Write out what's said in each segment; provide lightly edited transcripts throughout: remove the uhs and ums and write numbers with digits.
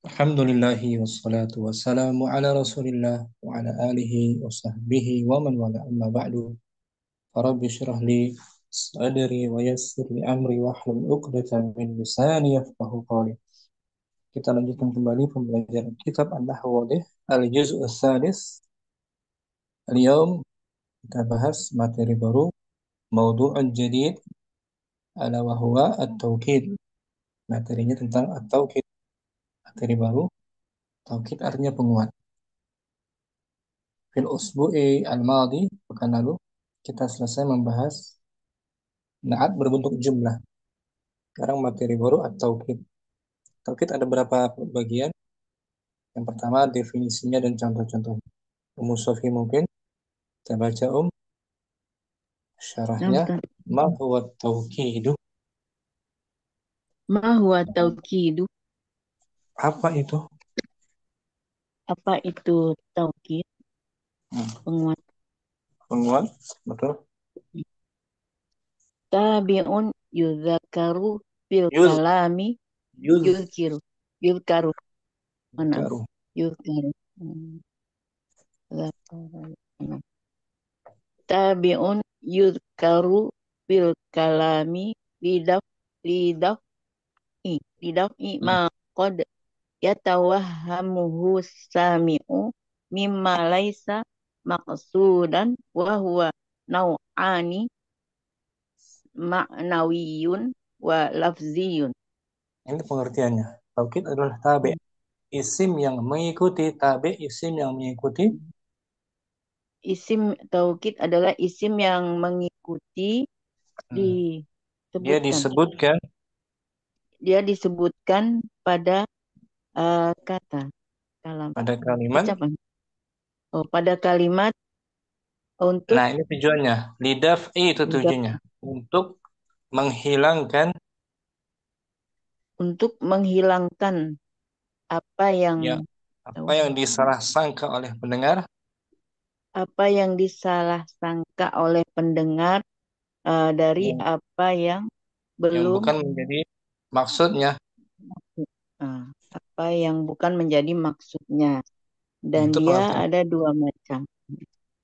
Alhamdulillahi wassalatu wassalamu ala rasulillah wa ala alihi wa sahbihi wa man wala amma ba'du. Rabbi syrah li sadri wa yassir li amri wa hlul 'uqdatam min lisani yafqahu qawli. Kita lanjutkan kembali pembelajaran kitab An-Nahwu Wadih al-Juz'u Tsalis. Al-yawm kita bahas materi baru, mawdu'un jadid, ala wa huwa at-tawkid. Materinya tentang at-tawkid. Materi baru, tawkid artinya penguat. Fil usbu'i al-madi, pekan lalu, kita selesai membahas naat berbentuk jumlah. Sekarang materi baru at-taukid. Taukid ada berapa bagian? Yang pertama definisinya dan contoh-contohnya. Sofi mungkin kita baca Nah, syarahnya. Ustaz. Ma huwa taukidu? Ma huwa taukidu? Apa itu? Apa itu taukid? Hmm, Penguat. Penguat, betul. Tabi'un yuzakaru fil Yuz, kalami yuz, yuzkiru. Yuzkaru. Mana? karu. Yuzkaru. Zakaru. Tabi'un yuzkaru fil kalami lidaf lidaf'i ma qad yatawahhamuhu sami'u mimma laisa maqsudan wa huwa nau'ani ma'nawiyun wa lafziyun. Ini pengertiannya. Taukid adalah tabi, isim yang mengikuti, tabi isim yang mengikuti. Isim taukid adalah isim yang mengikuti Hmm, Dia disebutkan. disebutkan Dia disebutkan pada kata kalam pada kalimat. ucapan. Oh, pada kalimat untuk Nah, ini tujuannya. Lidaf'i itu lidaf tujuannya. Untuk menghilangkan untuk menghilangkan apa yang ya apa yang disalah sangka oleh pendengar apa yang disalah sangka oleh pendengar dari yang, apa yang yang belum bukan menjadi maksudnya. eh, apa yang bukan menjadi maksudnya, Nah, dan itu dia pengertian. ada dua macam.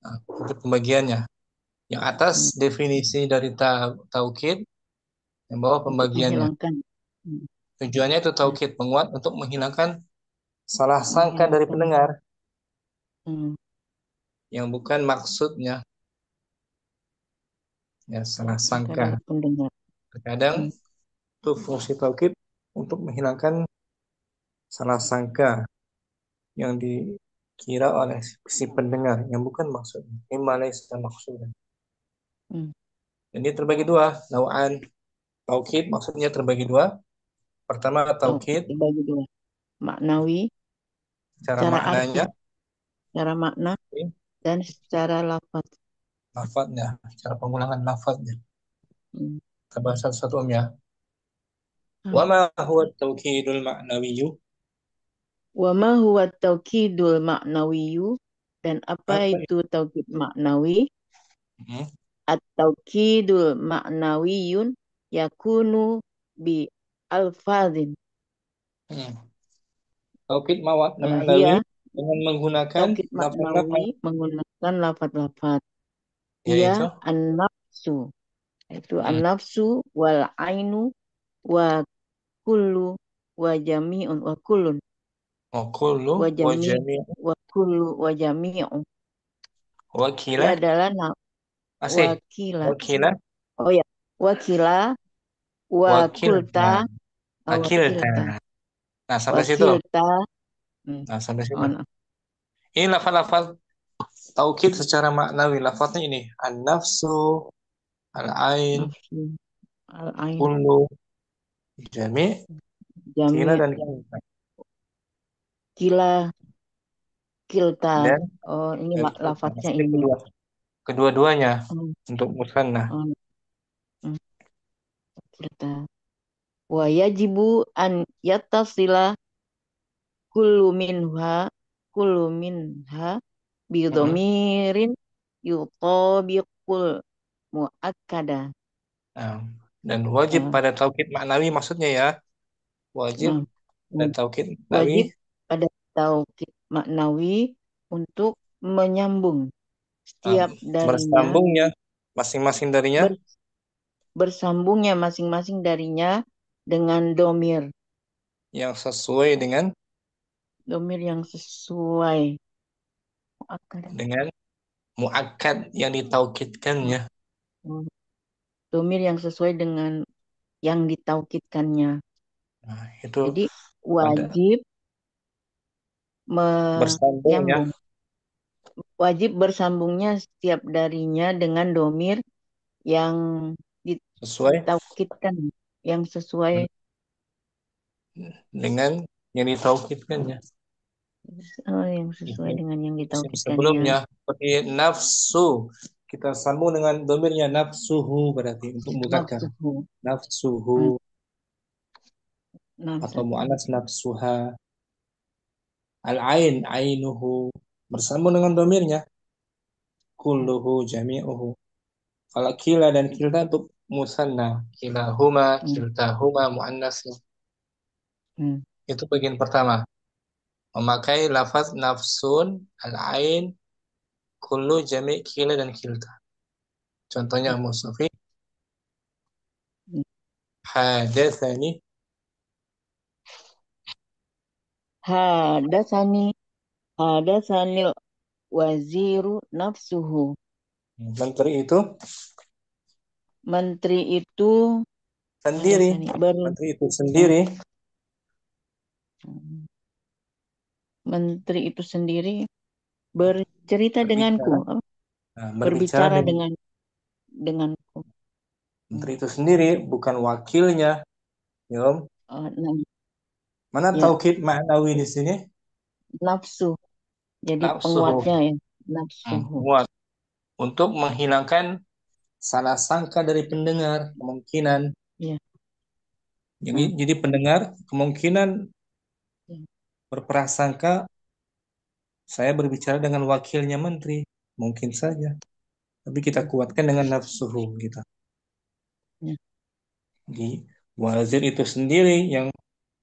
Nah, itu pembagiannya. Yang atas Hmm, definisi dari taukid, yang bawah untuk pembagiannya. menghilangkan. Hmm, Tujuannya itu ya, taukid menguat untuk menghilangkan salah sangka dari menghilangkan. pendengar Hmm, yang bukan maksudnya. Ya, salah sangka sangka. dari pendengar. Terkadang Hmm, itu fungsi taukid untuk menghilangkan salah sangka yang dikira oleh si pendengar yang bukan maksudnya. Imalai sudah maksudnya. hmm. Jadi terbagi dua, nau'an. Taukid maksudnya terbagi dua. Pertama Taukid taukid dibagi dua, maknawi cara secara arti, maknanya, secara makna, dan secara lafaz. lafadznya, cara pengulangan lafadznya. Hmm. Kita bahas satu-satu ya. Wa Ah. ma huwa taukidul ma'nawiyyu? Wa ma huwa taukidul maknawiyu, dan apa Apa itu? itu taukid maknawi? Hmm. At-taukidul maknawiyun yakunu bi alfazin. Hmm. Taukid mawat ma'nawi Hia dengan menggunakan taukid maknawi lafaz-lafaz menggunakan lafaz-lafaz. Hia yaitu an-nafsu, itu hmm. an-nafsu wal ainu wa kullu wa jami'un wa kullun Wa kullu wa wa jami' jami' wa kullu wa jami'u. wa Dia kila adalah asih wakila. wa kila Oh ya, wakila, wakilta wakulta, akilta. wakilta, Nah, sampai situ. wakilta. Hmm. Nah, sampai situ. Oh, no. Ini lafal-lafal taukid secara maknawi. Lafaznya ini an-nafsu, al-ain, Nafsu, al-ain, kullu, jami, kila jami, dan kilta. kila, kilta. Dan Oh, ini kilta. lafadznya Maksudnya ini. kedua-duanya Oh, untuk musanna. oh, hmm, kilta. Wa yajibu an yattasila kullu minha, kullu minha Mm-mm. bidomirin yutabiqul muakkada. Nah, dan wajib Eh, pada taukid maknawi maksudnya ya wajib nah. Ada Hmm. taukid maknawi Wajib ada taukid maknawi untuk menyambung ah, setiap darinya, bersambungnya masing-masing darinya ber- bersambungnya masing-masing darinya dengan domir, yang sesuai domir yang sesuai. Muakkad. dengan muakkad yang ditaukidkannya. Hmm. Domir yang sesuai dengan yang ditaukidkannya. Nah, itu Jadi pada wajib bersambungnya menyambung, wajib bersambungnya setiap darinya dengan domir yang sesuai ditaukidkan, yang sesuai dengan yang ditaukidkannya. yang sesuai Isim dengan yang isim ditaukidkannya. sebelumnya seperti nafsu kita sambung dengan domirnya nafsuhu berarti untuk mudzakkar Nafsuhu. nafsuhu Hmm, atau nafsu. muannas nafsuha al-ain ainuhu bersambung dengan domirnya kulluhu jami'uhu. Kalau kila dan kilta untuk musanna, kilahuma, Hmm, kiltahuma muannas. hmm, Itu bagian pertama. Memakai lafaz nafsun, al-ain, kullu, jami', kila dan kilta. Contohnya Mustafi, hmm. hadatsani. Hadasani, hadasanil waziru nafsuhu. Menteri itu Menteri itu sendiri. hadasani Menteri itu oh, sendiri hmm. Menteri itu sendiri bercerita denganku, berbicara. apa? Nah, berbicara Berbicara dengan denganku. Hmm. menteri itu sendiri, bukan wakilnya. Ya, Om. Nah, Mana ya, taukid ma'nawi di sini? nafsu. Jadi Nafsuhu. penguatnya ya, nafsuhu. Muat. Untuk menghilangkan salah sangka dari pendengar, kemungkinan. Ya, Jadi, nah, jadi pendengar kemungkinan ya, berprasangka saya berbicara dengan wakilnya menteri. Mungkin saja. Tapi kita hmm, kuatkan dengan nafsuhu kita. ya, Jadi wazir itu sendiri yang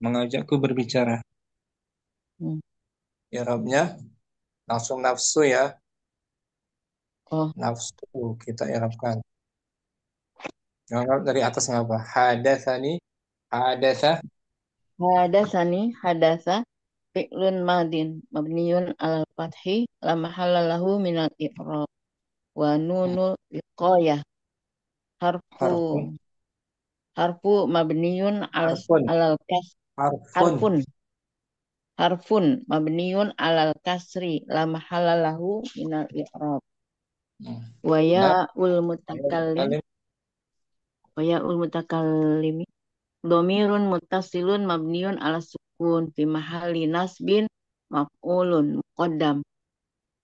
mengajakku berbicara. hmm. I'rabnya langsung nafsu ya. Oh, Nafsu kita i'rabkan. Yang dari atas apa? Hadatsani, hadatsa, hadasani, hadasa, fi'lun madin, mabniun al fathi, la mahalla lahu minal i'rab, wa nunul wiqayah, harfu, harfun, harfu mabniun harfun, alal kas, harfun. harfun, harfun mabniun alal kasri, la mahalla lahu minal i'rab, Hmm. wa Nah, ya'ul kalau mutakallim, kalian wa ya'ul mutakallim Domirun muttasilun mabniun ala sukun fi mahalli nasbin maf'ulun muqaddam.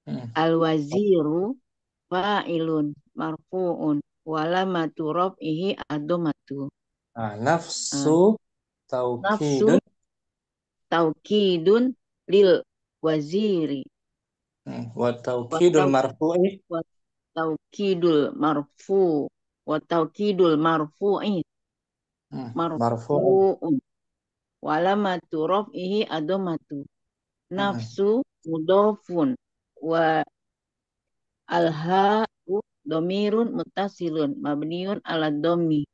hmm. Al-waziru fa'ilun marfu'un walamatu raf'ihi ad-dhammatu. Nah, Ah, nafsu nafsu taukidun taukidun lil waziri wa wa taukidul tau- marfu'i wa taukidul marfu wa taukidul marfu'i marfu'un. marfu'un walamatu raf'ihi ad-dhammatu. Hmm. Nafsu mudofun wa alha'u domirun mutasilun mabniun ala domi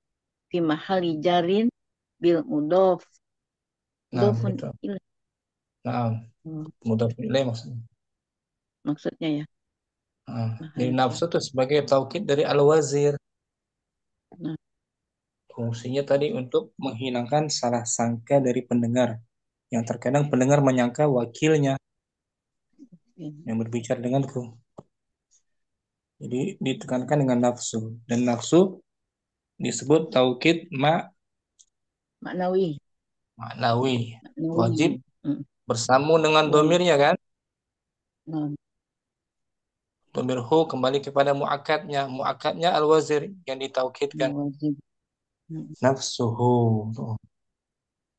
fi mahali jarin bil mudof Nah, mudofun itu. ilah. Nah, Hmm, mudhaf ilaih maksudnya. maksudnya ya Nah, jadi mahali jar. nafsu itu sebagai taukid dari al-wazir. Nah, Fungsinya tadi untuk menghilangkan salah sangka dari pendengar. Yang terkadang pendengar menyangka wakilnya ini yang berbicara denganku. Jadi ditekankan dengan nafsu. Dan nafsu disebut taukid maknawi, maknawi. Wajib maknawi. Hmm, bersambung dengan wajib. domirnya kan. Nah, Domir hu kembali kepada muakatnya. Muakatnya al-wazir yang ditaukidkan. nah, wajib. Hmm. Nafsuhu. Tuh.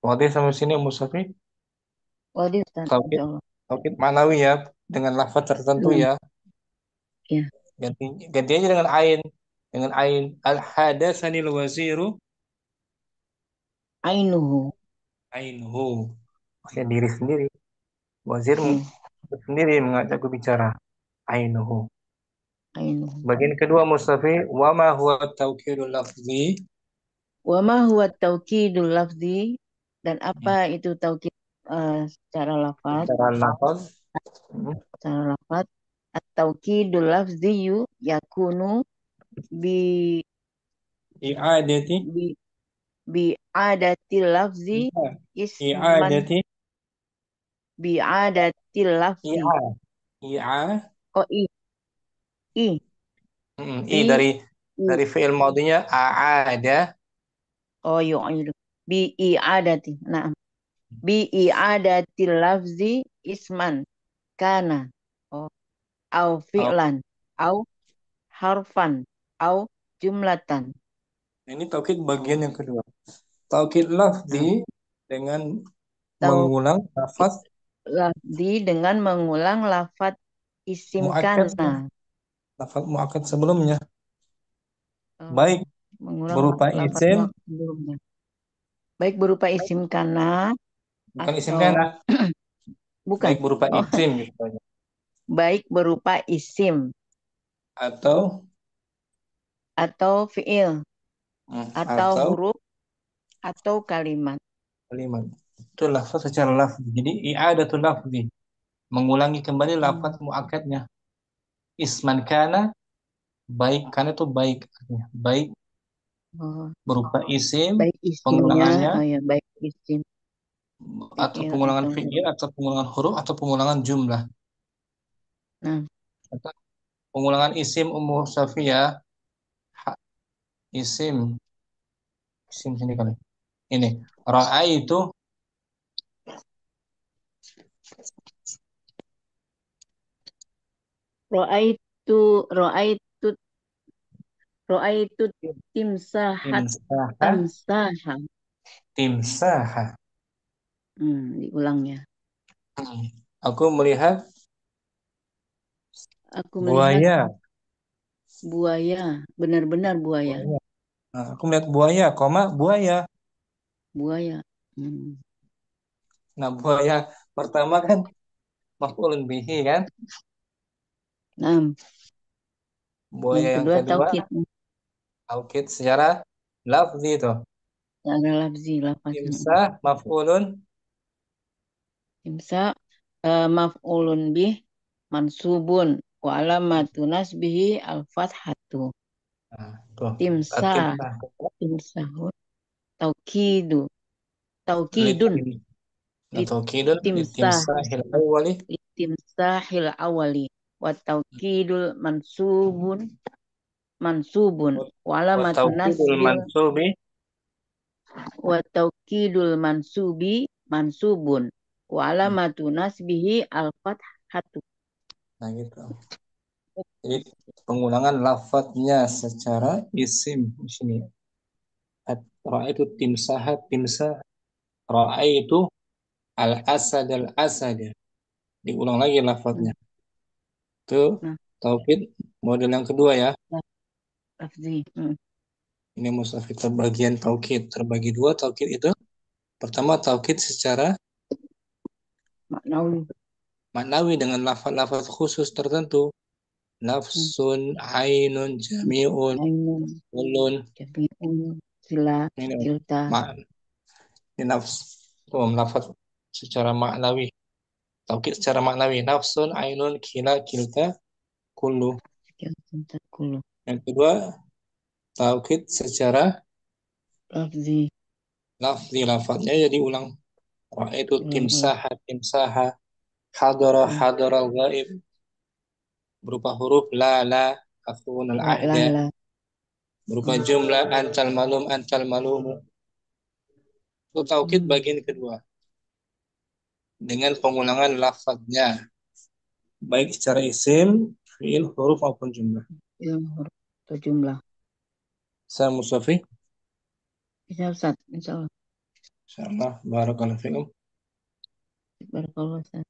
Wadih sampai sini Musafi. Wajib Ustaz, Taukid, insyaallah. taukid manawi ya. Dengan lafaz tertentu Nah, ya. ya, Ganti aja dengan ain. Dengan ain. Al-hadasanil waziru. ainuhu. Ainhu. Maksudnya diri sendiri. Wazir Hmm. sendiri mengajakku bicara. Ainuhu. Ainuhu. Bagian kedua Mustafi, wa ma huwa taukidul lafzi. Wa ma huwa taukidul lafzi, dan apa itu taukid secara lafaz? Secara lafaz. Hmm. Secara lafaz, at-taukidul lafziyu yakunu bi I'adati. bi bi adatil lafzi isman I'adati. bi adatil lafzi. I'a. I'a. Oh, i I i i dari fi'il madinya a'ada. oh yu'idu bi i'adati. Nah, bi i'adatil lafzi isman kana, oh, au Oh, fi'lan au harfan au jumlatan. ini taukid bagian yang kedua. Taukid Nah, lafzi dengan mengulang taukid lafaz lafzi dengan mengulang lafat isim muakkadnya, kana. lafaz muakkad sebelumnya, Oh, baik mengulang berupa lafat isim, muakkad sebelumnya. Baik berupa isim kana bukan isim atau kana, bukan. baik berupa Oh, isim gitu aja. baik berupa isim Atau atau fiil atau atau huruf atau kalimat. kalimat. Itu lafaz secara lafzi. Jadi i'adatul lafzi, mengulangi kembali lafaz Hmm. muakkadnya. Isman kana, baik kana itu baik artinya. Baik Oh, berupa isim, baik isimnya, pengulangannya oh ya, baik isim, atau fiil pengulangan atau fiil huruf. atau pengulangan huruf atau pengulangan jumlah. Nah, Atau pengulangan isim Ummu Safiyah, isim isim sini kali. Ini itu ro'aitu ro'aitu ro'aitu timsahat timsaha, tamsaha. timsaha. Diulangnya. Hmm. Aku melihat Aku melihat buaya. buaya, benar-benar buaya. Buaya. Nah, aku melihat buaya, koma buaya. Buaya. Hmm. Nah, buaya pertama kan maf'ulun bihi kan? Nah, yang Buaya yang kedua kedua taukid. taukid secara lafzi itu. Secara lafzi, lafaz. Timsah maf'ulun. Imsa maf'ulun bih mansubun wa alamatu nasbihi al-fathatu. Nah, tuh. Timsa, Timsah. timsahun, taukidu, taukidun, Litim atau kidun litimsah, litimsahil awwali litimsahil awali, wa taukidul mansubun, wa wa alamatu taukidul nasbil, mansubi. wa taukidul mansubun, wa alamatu nasbihi al-fathatu. Nah, gitu. Jadi pengulangan lafadznya secara isim di sini. Ra'aitu timsaha timsah. Ra'aitu al-asad al-asad. Diulang lagi lafadznya. Itu Nah, taukid model yang kedua ya. lafzi. Ini mustafid bagian taukid terbagi dua. Taukid itu pertama taukid secara Maknawi. maknawi dengan lafaz-lafaz khusus tertentu. Hmm. Nafsun, ainun, jami'un, Ainun, ulun. jami'un, sila, Ini kilta, mak ini nafs. Oh, lafaz secara maknawi. Taukid secara maknawi. Nafsun, ainun, kila, kilta, kullu. kilta, kulu. Yang kedua, taukid secara Lafzi, lafzi. Lafaznya jadi ulang. Ra'aitu ulang-ulang. timsaha, timsaha. Hadara, Hmm. hadara, ghaib. Berupa huruf la, akhun La, la, al-ahda. la. Berupa Hmm. jumlah antal malumu. Itu taukid Hmm. bagian kedua. Dengan pengulangan lafadznya. Baik secara isim, fiil, huruf maupun jumlah. Yang huruf atau jumlah. Saya Mustafi. Bisa Ustaz, insya Allah. Insyaallah. Barakallahu fiikum. Barakallah Ustaz.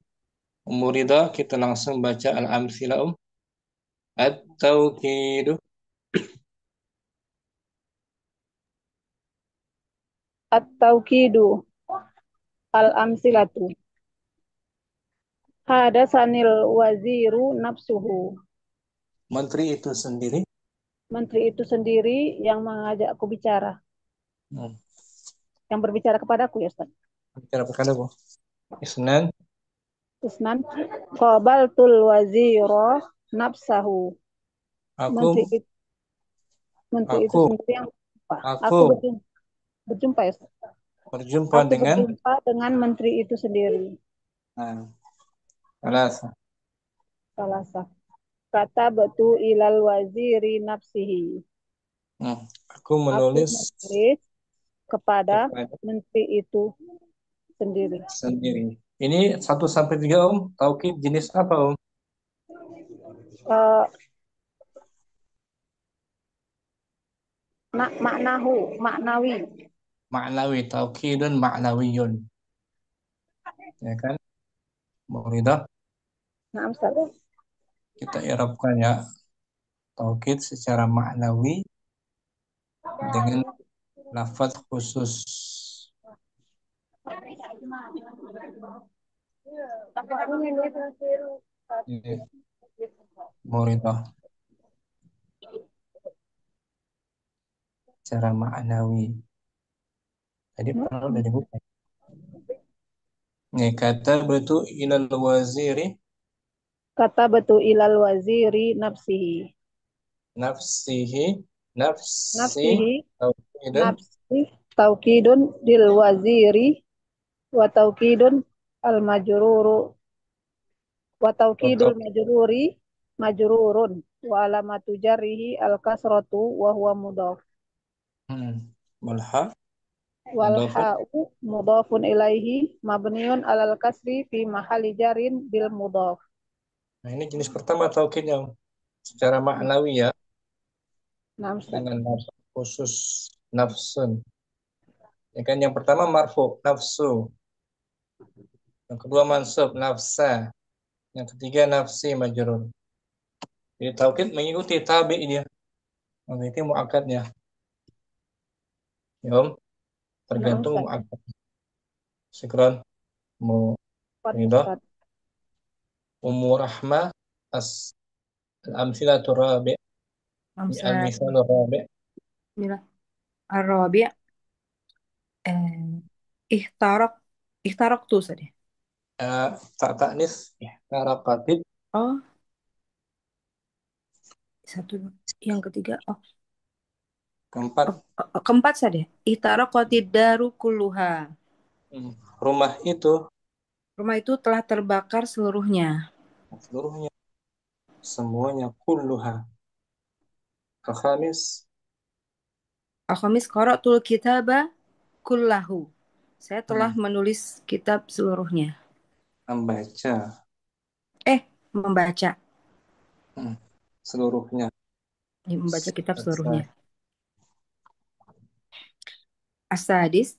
Umurida, kita langsung baca al-amthila At-tawkidu. التوكيد Al-amsilatu. Hadasanil waziru nafsuhu. Menteri itu sendiri. Menteri itu sendiri yang mengajakku bicara. Hmm. Yang berbicara kepadaku ya Ustaz. Bicara perkara Bu. Isnan. Isnan. Qabaltul waziro nafsahu. Aku. Menteri itu, menteri itu Aku. sendiri yang apa? Aku Aku berjumpa ya Ustaz. berjumpa Aku dengan. berjumpa dengan menteri itu sendiri. Nah, alas. Salah satu. Kata betul ilal waziri nafsihi. Hmm. Aku Aku menulis menulis kepada kepada menteri itu sendiri. sendiri. Ini 1 sampai 3 Om. Taukid jenis apa Om? Uh, maknahu, maknawi. Ma'nawi. Taukidun ma'nawiyun. Ya kan? Muridah. Nah, Ustaz. Kita i'rabkan ya. Taukid secara maknawi dengan lafaz khusus. Ini muridah secara maknawi. Tadi pernah udah dibuka. Nih kata betul ilal waziri Kata betul ilal waziri nafsihi. nafsihi nafsi Nafsihi, taukidun nafsi, taukidun dil waziri, wa taukidun al majruru, wa taukidul atau majruri, majrurun, wa alamatu jarrihi al kasratu, wa huwa mudhaf. malha Wal mudhafun. ha'u mudhafun ilaihi mabniun alal kasri fi mahali jarin bil mudhaf. Nah, ini jenis pertama taukidnya secara maknawi ya Nah, Ustaz. dengan lafaz khusus nafsun. Ya kan yang pertama marfu nafsu, yang kedua mansub nafsa, yang ketiga nafsi majrur. Jadi taukid mengikuti tabi dia, mengikuti muakkadnya. Ya Om, Nah, tergantung Ustaz. muakkad. Syukran. Mu Kuat, Ridha. Ustaz. Ummu Rahmah as al-amsilatu rabi' أمثال al-misalu rabi' الرابع احترق احترقت tadi. tak taknis ihtaraqatid. Oh, satu yang ketiga. Oh, Keempat, keempat tadi. Ihtaraqatid daru kulluha. hmm, rumah itu Rumah itu telah terbakar seluruhnya. seluruhnya, semuanya kulluha. Khamis, Al-khamis qara'tul kitaba kullahu. Saya telah hmm, menulis kitab seluruhnya. membaca, Membaca. hmm, seluruhnya. Ya, membaca kitab seluruhnya. Selesai. As-sadis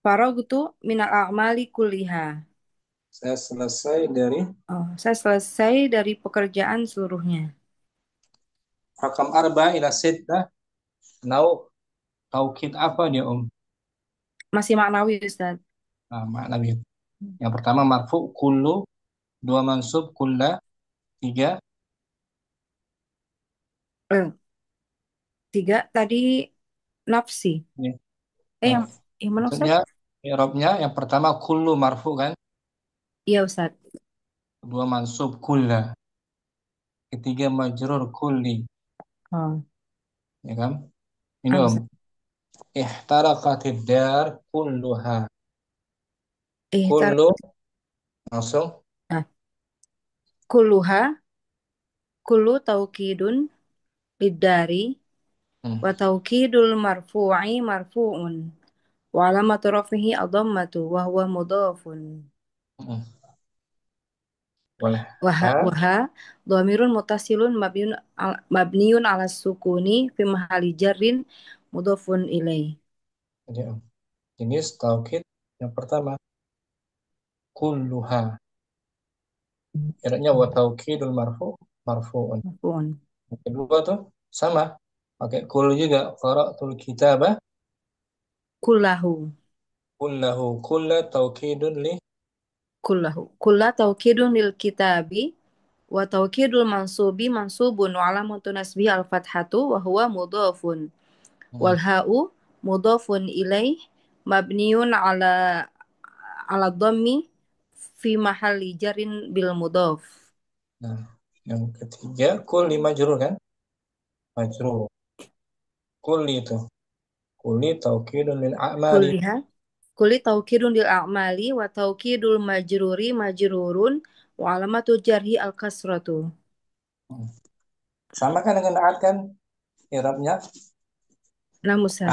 faragtu minal a'mali kulliha. Saya selesai dari Oh, saya selesai dari pekerjaan seluruhnya. rakam arba ila sittah. Nau taukid apa dia Om? Masih maknawi, Ustaz. Nah, makna gitu. Yang pertama marfu kullu, dua mansub kulla, tiga Eh, tiga tadi nafsi. ini. Yang Nah, yang mana, Ustaz? maksudnya i'rabnya yang pertama kullu marfu kan, Iya, Ustaz. kedua mansub kulla, ketiga majrur kulli, Oh, ya kan? Ini Om, Ustaz. ihtaraqatid dar kulluha. Tar Kullu langsung, nah, kulluha, kullu taukidun lidari hmm, wa taukidul marfu'i marfu'un wa alamatu rafihi ad-dhammatu wa huwa mudhafun. hmm, boleh. Waha Ha, waha dhamirun muttasilun mabniun ala sukuni fi mahali jarrin mudhafun ilaih. jadi Om. Jenis taukid yang pertama kulluha. Ibaratnya wa taukidul marfu'un. Marfu'un. Yang kedua tuh sama, pakai kul juga. Qara'tul kitabah Kullahu. kulla taukidun li. Kulla taukidun lil kitabi wa taukidul mansubi mansubun wa alamatu nasbihi al fathatu wa huwa mudhafun wal ha'u mudhafun ilaih mabniun ala dhammi fi mahalli jarin bil mudhaf. Nah, yang ketiga kulli majrur kan? Majrur. Kulli itu. Kulli taukidun lil a'mali. Kulli taukidun lil a'mali wa taukidul majruri majrurun wa alamatu jarhi al kasratu. Sama kan dengan ad kan? I'rabnya Nah, Musa.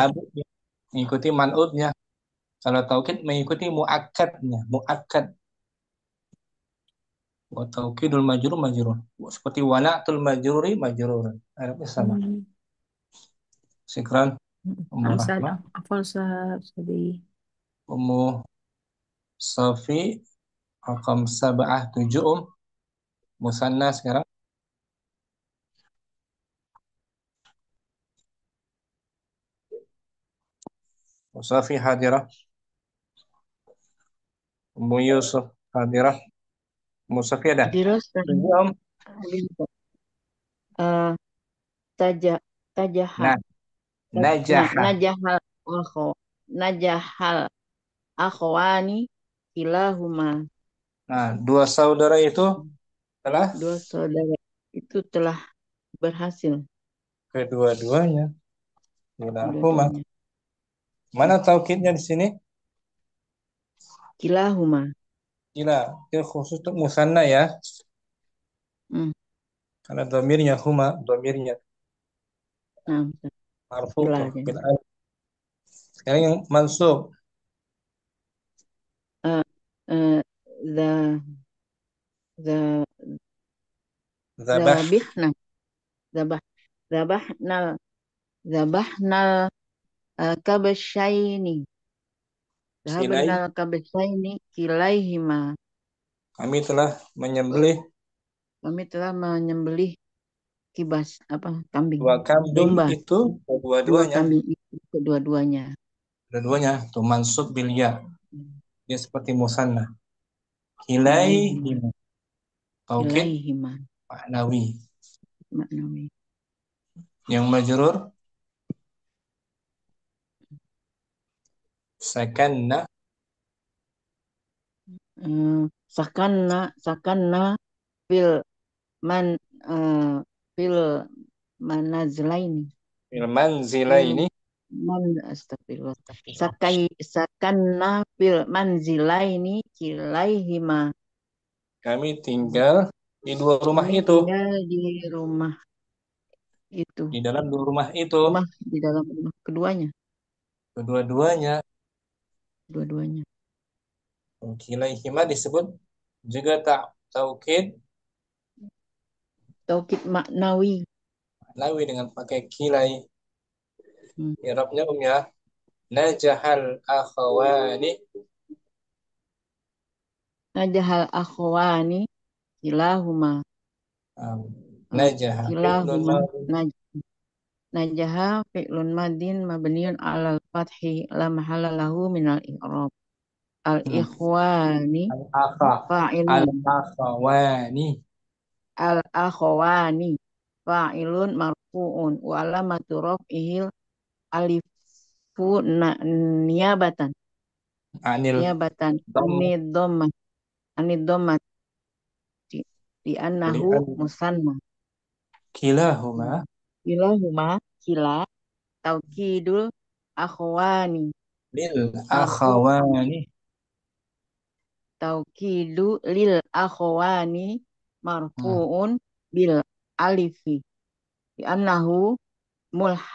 mengikuti man'utnya. Kalau taukid mengikuti muakkadnya, muakkad. Wa taukidul majrur majrur. Seperti wana'tul majruri majrurun. I'rabnya sama. Syukran. Ummu Rahmah. Afal Sabi. Ummu Safi Rakam sab'ah 7 Musanna sekarang. Musafi hadirah. Ummu Yusuf hadirah. Musafi ada. Dirus Tujuh tajahal Najaha. najahal akhwani kilahuma. Nah, dua saudara itu telah Dua saudara itu telah berhasil. kedua-duanya. Kilahuma. Kedua-duanya. Mana taukidnya di sini? Kilahuma. Kila. Itu khusus untuk musanna ya. Karena dhamirnya huma, dhamirnya Nah, marfu. kilahnya. Sekarang yang mansub. Zabihna. Zabahna kabasyaini. Zahabna kabasyaini kilaihima. Kami telah menyembelih kibas kambing. Dua kambing Domba. itu kedua-duanya. Dua kambing itu kedua-duanya. Kedua-duanya tuh mansub bil ya. Dia seperti musanna. Kilaihima. Taukid maknawi. Yang majrur sakanna. Sakanna fil manazlaini. Fil manzilaini. Astagfirullah. Sakanna fil manzilaini kilaihima. Kami tinggal di dua rumah itu. Tinggal di rumah itu. Di dalam dua rumah itu. Di dalam rumah keduanya. Kedua-duanya. Dua-duanya. Kilaihima disebut juga taukid. Taukid maknawi. Maknawi dengan pakai kilai. I'rabnya ya. Najahal akhawani. Najahal akhwani kilahuma. Najaha fi'lun madin mabniun 'alal fathi la mahalla lahu minal i'rab. Al-ikhwani al-akhwani fa'ilun marfu'un wa alamatu raf'ihil alifu niyabatan anid dhammah di annahu musanna. Kilahuma kila taukidul akhwani lil akhawani. Taukidu lil akhwani marfu'un bil alifi di annahu mulhaqun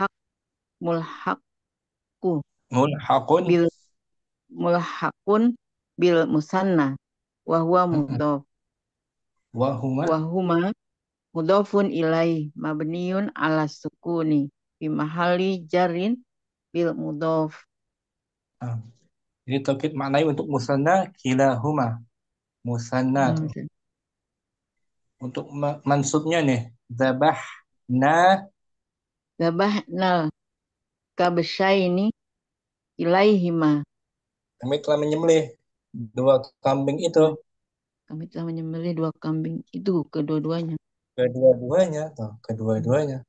bil musanna wa huwa mudhaf wa huma mudhafun ilaih mabniun ala sukuni fi mahalli jarrin bil mudhaf. Jadi taukid maknai untuk musanna kilahuma. Musanna. Untuk mansubnya nih zabahna kabsyaini ilaihima. Kami telah menyembelih dua kambing itu. Nah, kami telah menyembelih dua kambing itu kedua-duanya. Kedua-duanya, toh, kedua-duanya.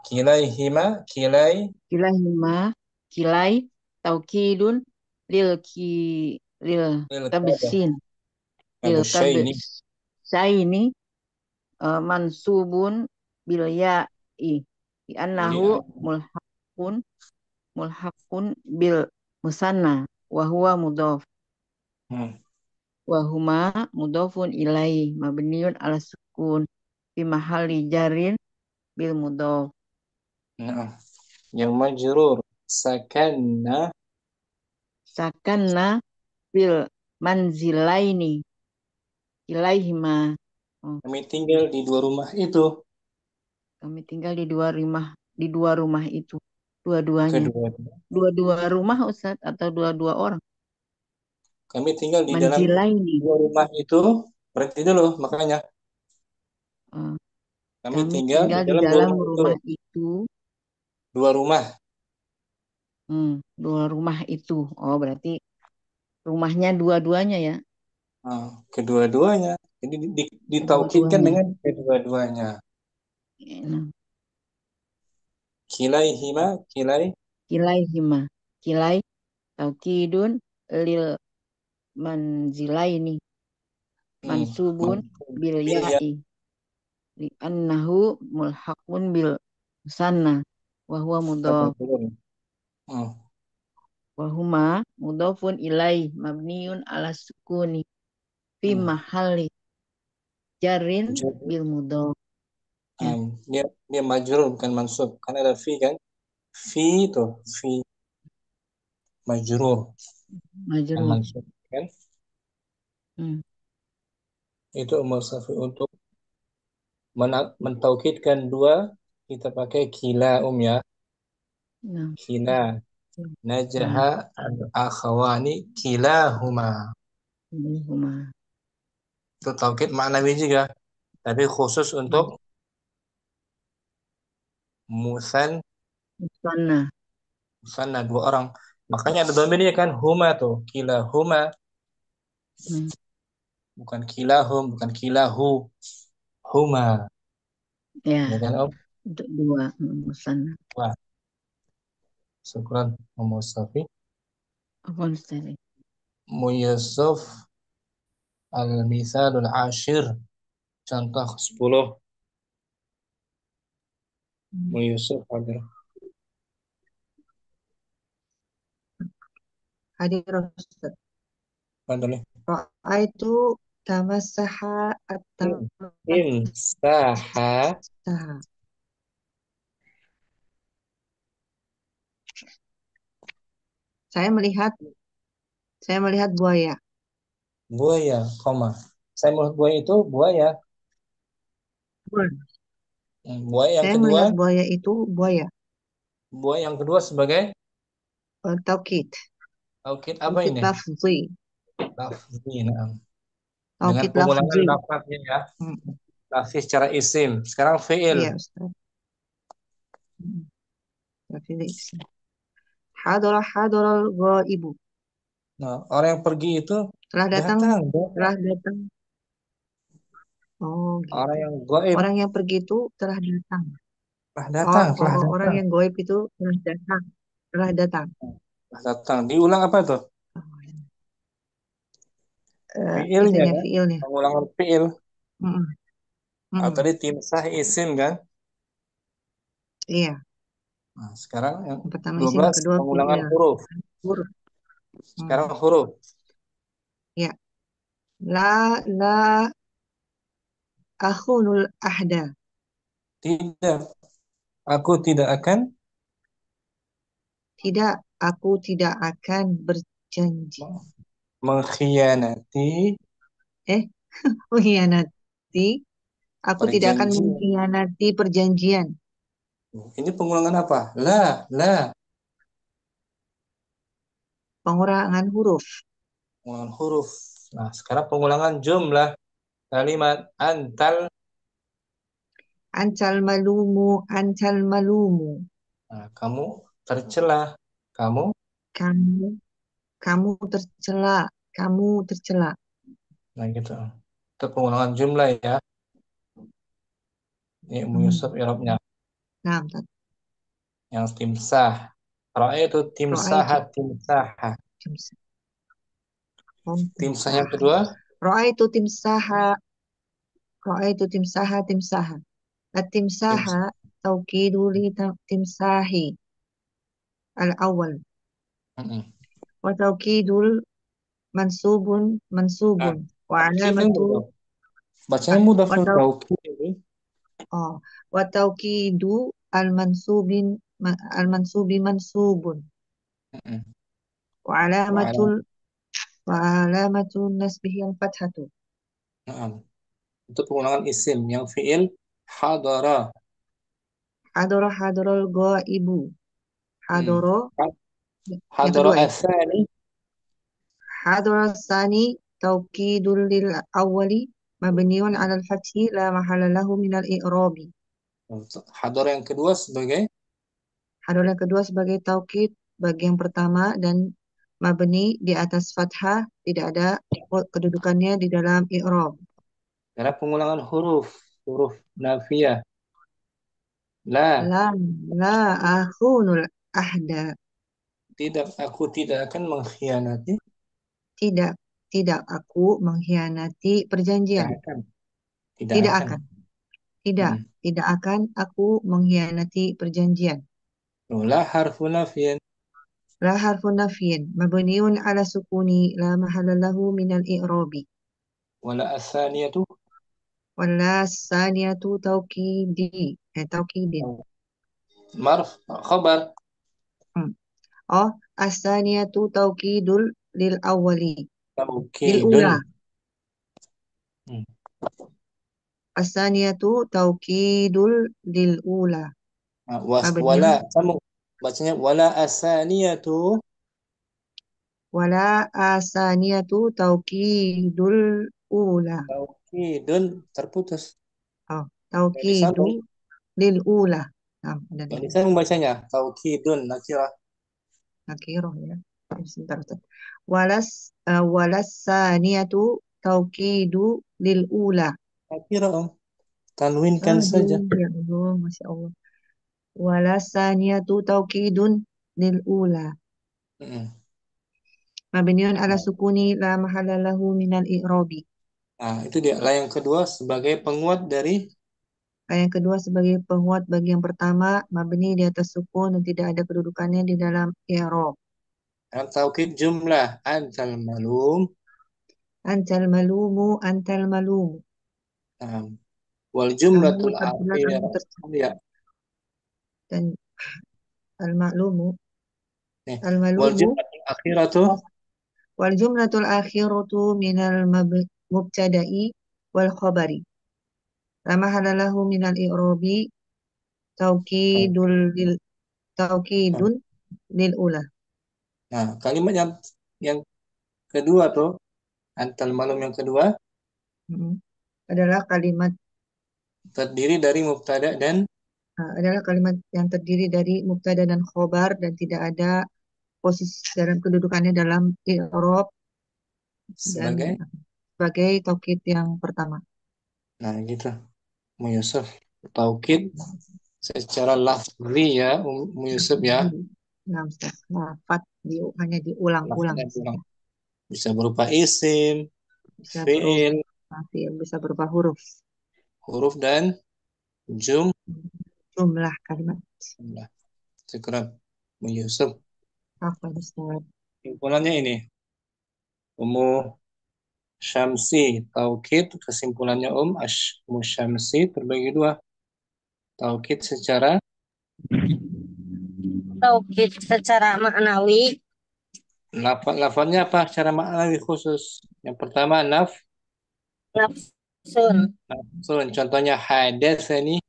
Kilaihima, Kilahima kilai taukidun lil ki lil lil kadah tabsin lil abusyaini. tabsaini mansubun bil ya'i di annahu Li'an. mulhaqun mulhaqun bil musanna wa huwa mudhaf Hmm. wa huma mudhafun ilaihi mabniun ala sukun fi mahalli jarin bil mudhaf. Nah, yang majrur sakanna. Sakanna bil manzilaini ilaihima. Oh, Kami tinggal di dua rumah itu. kami tinggal di dua rumah itu. Dua-duanya. Kedua, Dua-dua rumah Ustaz atau dua-dua orang? kami tinggal di dalam Manzilaini. dua rumah itu. Berarti dulu, makanya Eh, kami kami tinggal di tinggal di dalam dua dalam rumah itu. rumah itu. Dua rumah. Dua rumah itu. Oh, berarti rumahnya dua-duanya ya. Nah, kedua-duanya. Jadi ditaukidkan Kedua-duanya. dengan kedua-duanya. Nah, Kilaihima, kilaihima. Kilai taukidun lil manzilaini mansubun bil bilya ya'i li annahu mulhaqun bil musanna wa huwa mudhaf Hmm. wa huma mudhafun ilai mabniun ala sukuni fi Hmm. mahalli jarin Jadi, bil mudhaf ya dia majrur bukan mansub. Kan ada fi kan? Fi itu, fi majrur bukan majrur. mansub kan? Hmm. Itu umur safi untuk mentaukidkan dua, kita pakai kila ya. Nah, Kila kila najaha al akhawani kilahuma. huma Itu taukid maknawi juga, tapi khusus untuk musan musanna. musanna dua orang. Makanya ada domirnya kan, huma tuh, kilahuma, Hmm. bukan kilahum, bukan kilahu, huma. Ya, Ya kan Om? untuk dua musanna. Wah, syukran Om Mustafi. Apa Ustaz? Muyassaf al-misalul ashir, contoh 10. Muyassaf ada. Hadir Ustaz. Ada nih. Ra'aitu tamassaha Imsaha. at-tamassaha. Saya melihat buaya. Buaya, koma. Saya melihat buaya itu buaya. Buaya yang Saya kedua, melihat buaya itu buaya. buaya yang kedua sebagai Taukid. taukid apa Taukid ini? lafzi. Lafzi, nah. Dengan Taukid pengulangan lafzi. lafaznya ya. Lafzi secara isim. Sekarang fi'il. Iya, Ustaz. Hadara al-ghaibu. Nah, orang yang pergi itu Telah datang. datang. Telah datang. Oh, Orang gitu. yang gaib Orang yang pergi itu telah datang. telah datang, telah Orang datang, yang gaib itu telah datang. Telah datang. telah datang. Diulang apa tuh? Fi'ilnya Itunya kan? fiilnya. Pengulangan fi'il. Mm-mm. Ah, Mm-mm. tadi timsah isim kan? Iya. Nah, sekarang yang Yang pertama isim, 12 yang kedua pengulangan fiil. huruf. Huruf. Sekarang huruf. Ya. La akhunul ahda. Tidak. Aku tidak akan Tidak, aku tidak akan berjanji. mengkhianati Eh, mengkhianati. Aku tidak akan perjanjian. mengkhianati perjanjian. Ini pengulangan apa? La. Pengurangan huruf. Pengulangan huruf. Nah, sekarang pengulangan jumlah kalimat antal. Ancal malumu. Nah, kamu tercela. Kamu Kamu kamu tercela, kamu tercela. Nah gitu. Itu pengulangan jumlah ya. Ini Ummu Yusuf Irobnya. Nah, Ustaz. Yang timsah. Ra'aitu timsaha Ra'aitu timsaha. timsah. Oh, Timsah timsah. yang kedua. Ra'aitu timsaha, ra'aitu timsaha timsaha. At-timsaha Timsah. tauqidu li timsahi al-awwal. Mm-mm. Wa tauqidul mansubun Nah, mansubun. Wa taukid kan alamatu mudah. Bacanya ah, mudah wa kalau tau taukid. oh, wa tauqidu al-mansubi mansubun. Mm-mm. Wa Wa alamatul alam. wa alamatu nasbihi al-fathatu. Nah, itu pengulangan isim. Yang fiil hadara. Hadara hadarul ghaibu. Hmm. Hadara yang Hadara kedua ya. asani. Hadara sani tauqidul lil awwali mabniun 'ala al-fathi la mahalla lahu min al-i'rabi. Hadara yang kedua sebagai Hadar yang kedua sebagai taukid bagi yang pertama dan mabni di atas fathah tidak ada kedudukannya di dalam i'rab. karena pengulangan huruf. Huruf nafiyah. La. La la akhunul ahda. Tidak, aku tidak akan mengkhianati. Tidak tidak aku mengkhianati Tidak perjanjian. akan. Tidak Tidak akan. akan. Tidak Hmm. tidak akan aku mengkhianati perjanjian. La harfu nafiyin. La harfun nafyin mabniun ala sukuni la mahalla lahu min al-i'rabi. Wala asaniyatu. Wala saniyatu taukidin. Marf. Khabar. Hmm. Oh, asaniyatu taukidul lil awwali. Lil Taukidun. ula. Hmm. Asaniyatu taukidul lil ula. Nah, Mabniun wala. Kamu bacanya wala asaniyatu. wala asaniyatu taukidul ula. Taukidun. Terputus. Oh, Gak taukidu disambung. lil ula. Nah, ada Gak lil ula. disambung bacanya. Taukidun. Nakirah. Nakirah ya. Sebentar, Ustaz. Walas saniyatu taukidu lil ula. Nakirah om. Tanwinkan saja. Aduh, ya Allah, Masya Allah. Wala saniyatu taukidun lil ula. Mm-mm. Mabniun ala Nah, sukuni la mahalla lahu minal i'rabi. nah, itu dia. Lah yang kedua sebagai penguat dari Yang kedua sebagai penguat bagi yang pertama mabni di atas sukun dan tidak ada kedudukannya di dalam i'rab. taukid jumlah. Antal malum. Antal malumu. Nah, wal Kamu jumlatul tercela, akhir. kamu tercela. Ya. Dan al maklumu, Nih. al Wal malumu. jumlatul akhiratu. Wal jumlatul akhiratu minal mubtada'i wal khabari. La mahalla lahu minal i'rabi taukidul lil taukidun lil ula. Nah, kalimat yang kedua tuh, antal malum yang kedua Mm. Adalah kalimat terdiri dari mubtada dan adalah kalimat yang terdiri dari mubtada dan khobar dan tidak ada posisi dalam kedudukannya dalam i'rab dan sebagai. sebagai taukid yang pertama. Nah, gitu. Mu Yusuf. Taukid secara lafzi ya, Mu Yusuf ya. Nah, Ustaz, lafat hanya diulang-ulang Lafaznya saja. pulang. Bisa berupa isim, Bisa berupa fiil, fiil, bisa berupa huruf, huruf dan jumlah. jumlah kalimat. Sekarang Mu Yusuf. Apa Ustaz? Kesimpulannya ini. Ummu Syamsi taukid kesimpulannya Ummu Syamsi terbagi dua. Taukid secara Taukid secara maknawi lafalnya apa secara maknawi khusus. Yang pertama nafsun nafsun. Contohnya hadatsani.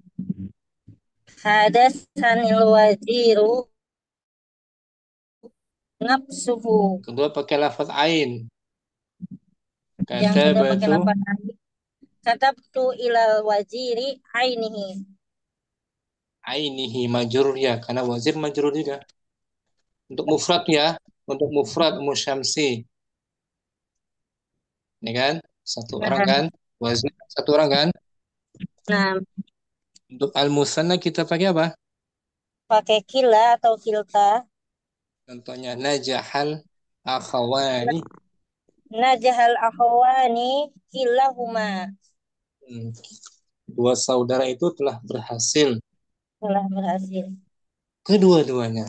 hadasanil waziru nafsuhu Kedua pakai lafaz ain. yang kedua pakai Katabatu lafaz katabtu ilal waziri ainihi ainihi majrur ya karena wazir majrur juga. Untuk mufrad ya. untuk mufrad Musyamsi. Ini kan? Satu orang Nah, kan? Wazn satu orang kan? nah, Untuk al-musanna kita pakai apa? pakai kila atau kilta. Contohnya najahal akhawani. Najahal akhawani kilahuma. Hmm, dua saudara itu telah berhasil Telah berhasil. kedua-duanya.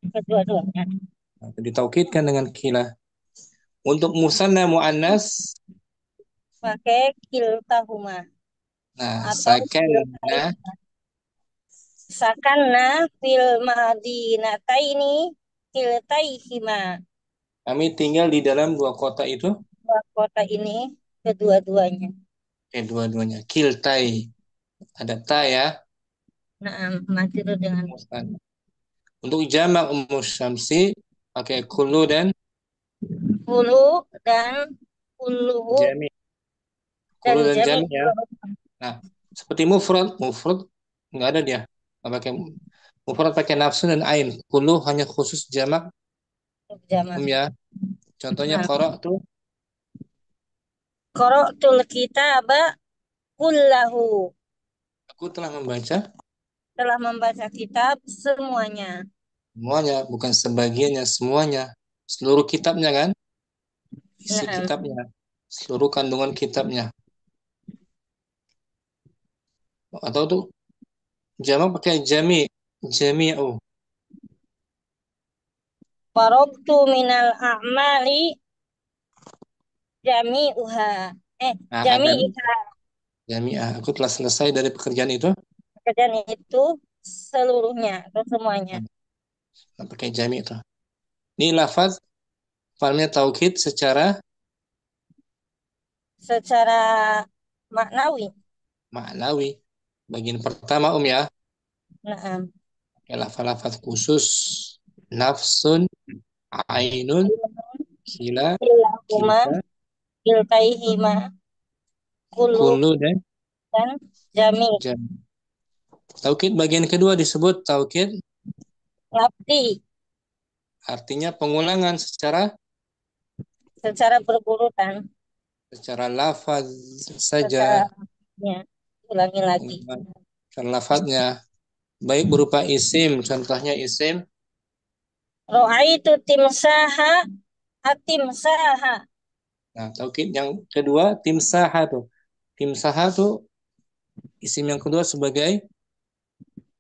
Kedua-duanya. Nah, ditaukidkan dengan kila. Untuk musanna muannas, Pakai kiltahuma. nah Atau sakanna sakanna fil madinataini kiltaihima. kami tinggal di dalam dua kota itu, Dua kota ini kedua-duanya. dua-duanya kiltai ada ta ya, Nah, mati itu dengan musanna. Untuk jamak musyamsi pakai kullu dan hulu dan hulu jami. dan Kullu dan jami. jami ya. Nah, seperti mufrad nggak ada dia. Nggak pakai mufrad pakai nafsu dan ain. Kullu hanya khusus jamak Jamak. ya. Contohnya Nah, qara'tu, qara'tul kitaba kullahu. aku telah membaca Telah membaca kitab semuanya. semuanya, bukan sebagiannya, semuanya. Seluruh kitabnya kan? Isi Nah, kitabnya, seluruh kandungan kitabnya. Atau tuh jamak pakai jami'u. faragtu minal a'mali jami'uha. Nah, kan Jami'iha. jami'ah. Aku telah selesai dari pekerjaan itu. Pekerjaan itu seluruhnya atau semuanya. Nah, pakai jami' itu. Ini lafaz falnya taukid secara Secara maknawi. maknawi. Bagian pertama ya, Nah, ya lafaz-lafaz khusus nafsun, ainun, kila, kilahuma, kilta, kiltaihima, kullu kullu dan dan jami. jam. Taukid bagian kedua disebut taukid, Ngabdi artinya pengulangan secara berurutan. secara lafaz saja, Secara ya, ulangi lagi. secara lafaznya baik berupa isim, contohnya isim. Ro'aitu timsaha atimsaha Nah, taukid yang kedua timsaha tuh. Timsaha tuh isim yang kedua sebagai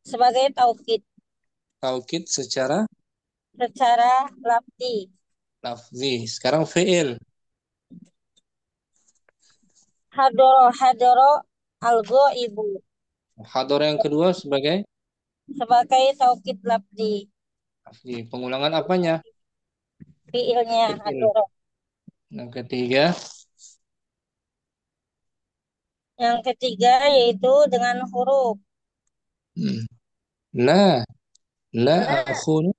sebagai taukid taukid secara secara lafzi. lafzi. Sekarang fi'il. Hadoro hadoro algo ibu Hador yang kedua sebagai sebagai taukid lafzi. lafzi. Pengulangan apanya? Fiilnya Fi'il. hadoro. Yang ketiga, Yang ketiga yaitu dengan huruf hmm, la, la la akhun,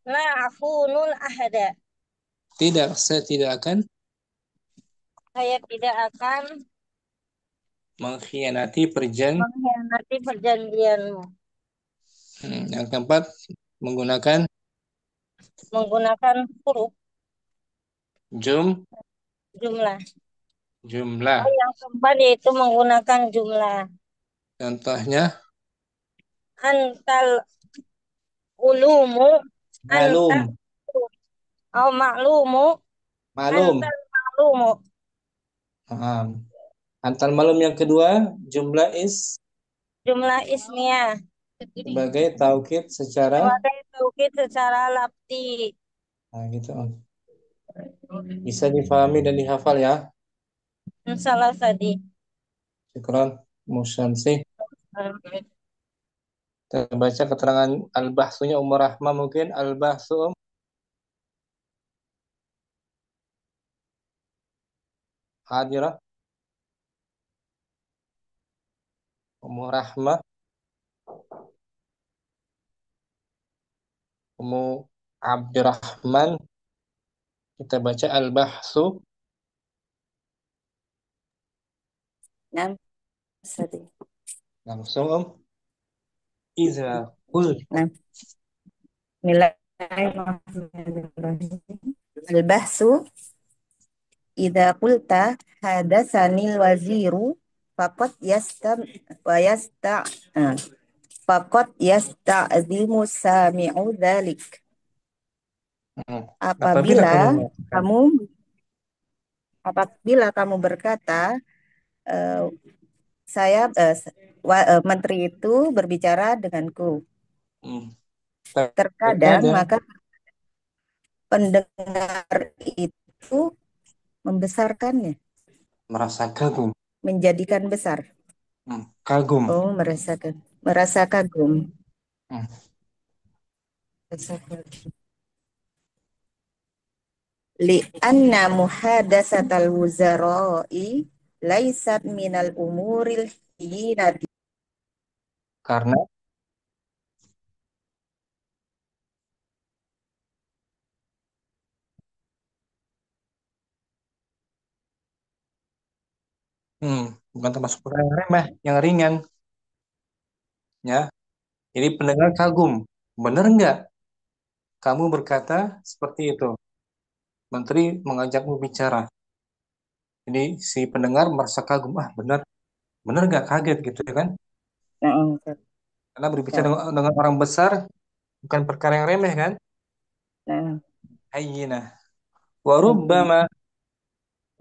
la afunul ahada. tidak, saya tidak akan Saya tidak akan mengkhianati mengkhianati perjanjianmu. Yang keempat, menggunakan Menggunakan huruf jum, jumlah. jumlah. Yang keempat yaitu menggunakan jumlah. Contohnya, Antal ulumu anta malum, au maklumu malum. antal maklumu. Paham. Antar malum yang kedua, jumlah Jumlah ismiyah sebagai taukid secara, sebagai taukid secara lafzi. nah gitu. Bisa difahami dan dihafal ya. Salah tadi. Syukran, Musyamsi. Kita baca keterangan al-bahsunya Umar Rahma mungkin. Al-bahsu hadirah. Umar Rahma. Ummu Abdurrahman. Kita baca al-bahsu. Nah, sedih. Langsung Iza qul Nah, Bismillah. Al-bahsu idza qulta hadasanil waziru faqad yastam wa yasta ah, faqad yasta'zimu sami'u dzalik. Apabila kamu Apabila mengatakan, kamu apabila kamu berkata eh, menteri itu berbicara denganku. hmm, Terkadang terkadang maka pendengar itu membesarkannya, merasa kagum, menjadikan besar. kagum. Oh, merasa kagum. Hmm. Merasa kagum. Li'anna muhadasatal wuzara'i laisat minal umuril hinati. Karena bukan termasuk perkara yang remeh, yang ringan, ya. Jadi pendengar kagum, benar nggak kamu berkata seperti itu? Menteri mengajakmu bicara. Jadi si pendengar merasa kagum, benar, benar nggak, kaget gitu ya kan? Nah, Karena berbicara dengan orang besar bukan perkara yang remeh kan? Hayyinah. Wa rubbama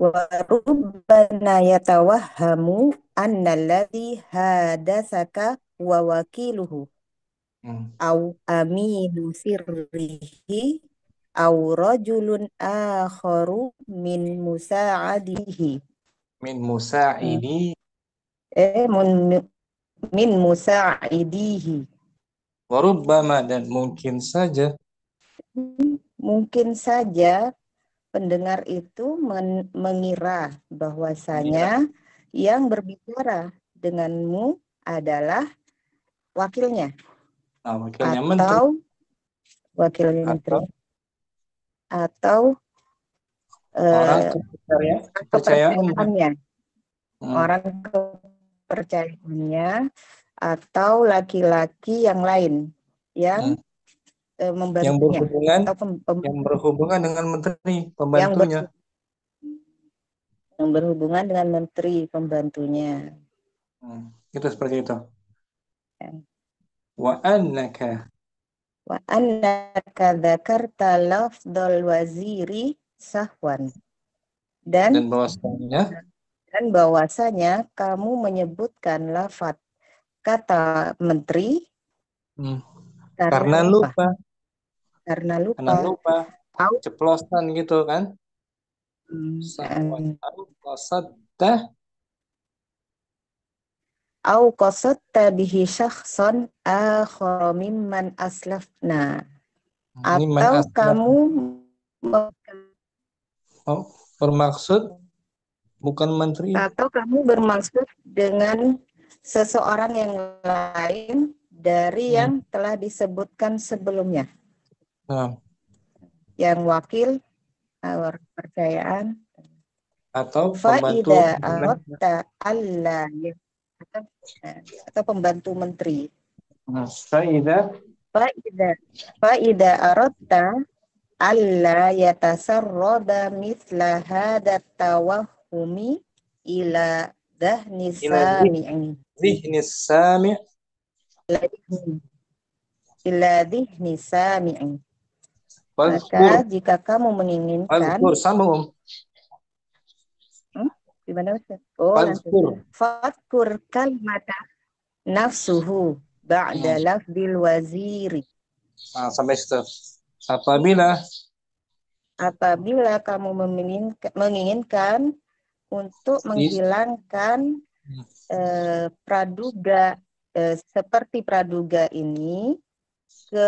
wa rubbana yatawahhamu anna alladhi hadasaka wa wakiluhu au aminu sirrihi au rajulun akharu min musa'adihi min musa'idi min musa'idihi. wa rubbama, dan mungkin saja Pendengar itu mengira bahwasanya yang berbicara denganmu adalah wakilnya wakilnya menteri atau wakilnya menteri atau orang kepercayaannya, orang kepercayaannya atau laki-laki yang lain yang membantunya yang berhubungan dengan menteri pembantunya, yang berhubungan dengan menteri pembantunya. Itu seperti itu. Wa annaka dzakarta lafdzal waziri sahwan, dan bahwasanya kamu menyebutkan lafaz kata menteri karena lupa, ceplosan gitu kan. Au qasadta bihi syakhsan akhara mimman aslafna, atau kamu bermaksud bukan menteri, atau kamu bermaksud dengan seseorang yang lain dari yang telah disebutkan sebelumnya, yang wakil kepercayaan atau pembantu atau pembantu menteri. Faida aradta alla yatasarrada mithla hadha tawahhumi ila dhahni sami'i maka jika kamu menginginkan gimana Ustaz? Fadkur kalimata nafsuhu ba'da lafdil waziri. Sampai situ. Apabila kamu menginginkan untuk menghilangkan praduga seperti praduga ini ke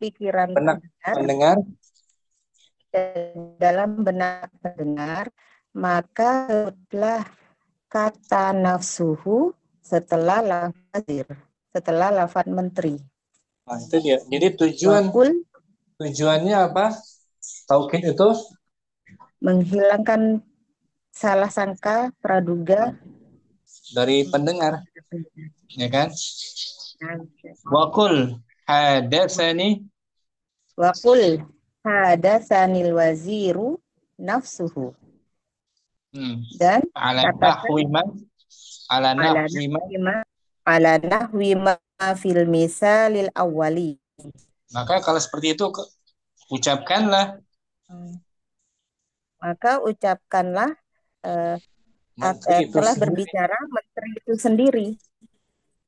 pikiran pendengar, dalam benak pendengar, maka sebutlah kata nafsuhu setelah lafaz menteri. Itu dia. Jadi tujuannya apa? Taukid itu menghilangkan salah sangka praduga dari pendengar, ya kan? Wa qul hadatsani Wa qul hadasanil waziru nafsuhu. Dan Ala katakan nahwi man, ala ala nahwi man. nahwi ma ala nahwi ma fil misalil awwali. Maka kalau seperti itu ucapkanlah. Maka ucapkanlah Menteri itu telah sendiri. berbicara menteri itu sendiri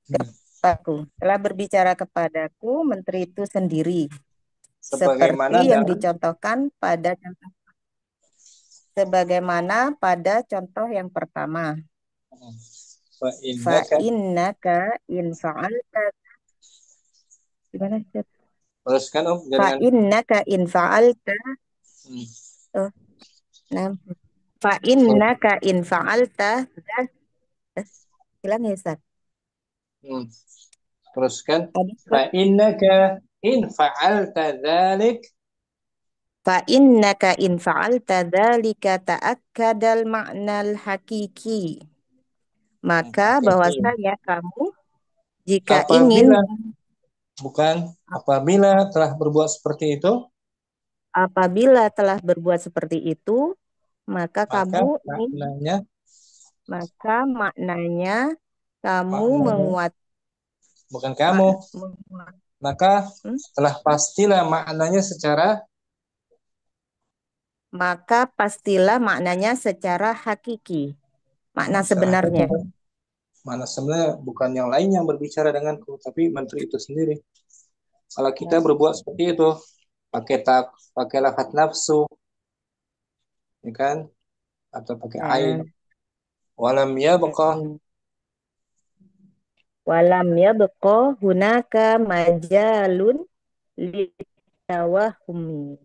kepadaku. Telah berbicara kepadaku menteri itu sendiri. Sebagaimana Seperti yang dalam dicontohkan pada contoh sebagaimana pada contoh yang pertama. fa Fa innaka. innaka in fa'alta gimana Ustaz? Teruskan Fa jaringan. innaka in fa'alta oh, nah. Fa innaka in fa'alta hilang ya Ustaz? Teruskan. Tadi Fa innaka in fa'alta dzalik. Fa innaka in fa'alta dzalika ta'akkadal ma'nal hakiki. Maka bahwasanya kamu jika ingin apabila telah berbuat seperti itu, apabila telah berbuat seperti itu, maka kamu maknanya kamu menguat bukan kamu. Maka telah pastilah maknanya secara hakiki. Makna sebenarnya. Makna sebenarnya bukan yang lain yang berbicara denganku, tapi menteri itu sendiri. Kalau kita berbuat seperti itu, pakai lafaz nafsu, ya kan? Atau pakai ain. Walam yabqa hunaka majalun litawahumi.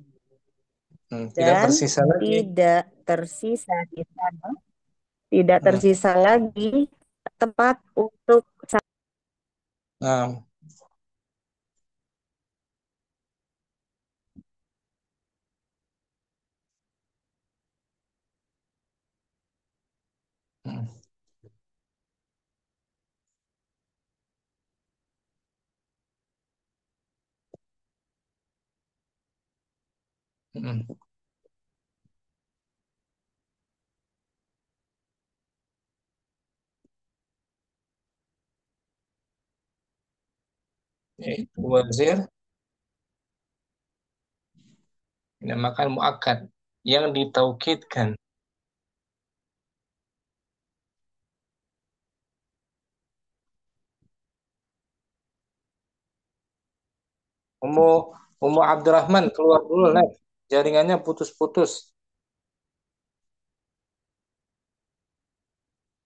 Dan tidak tersisa lagi tempat untuk wazir dinamakan muakkad yang ditaukidkan. Ummu Abdurrahman keluar dulu live. Jaringannya putus-putus.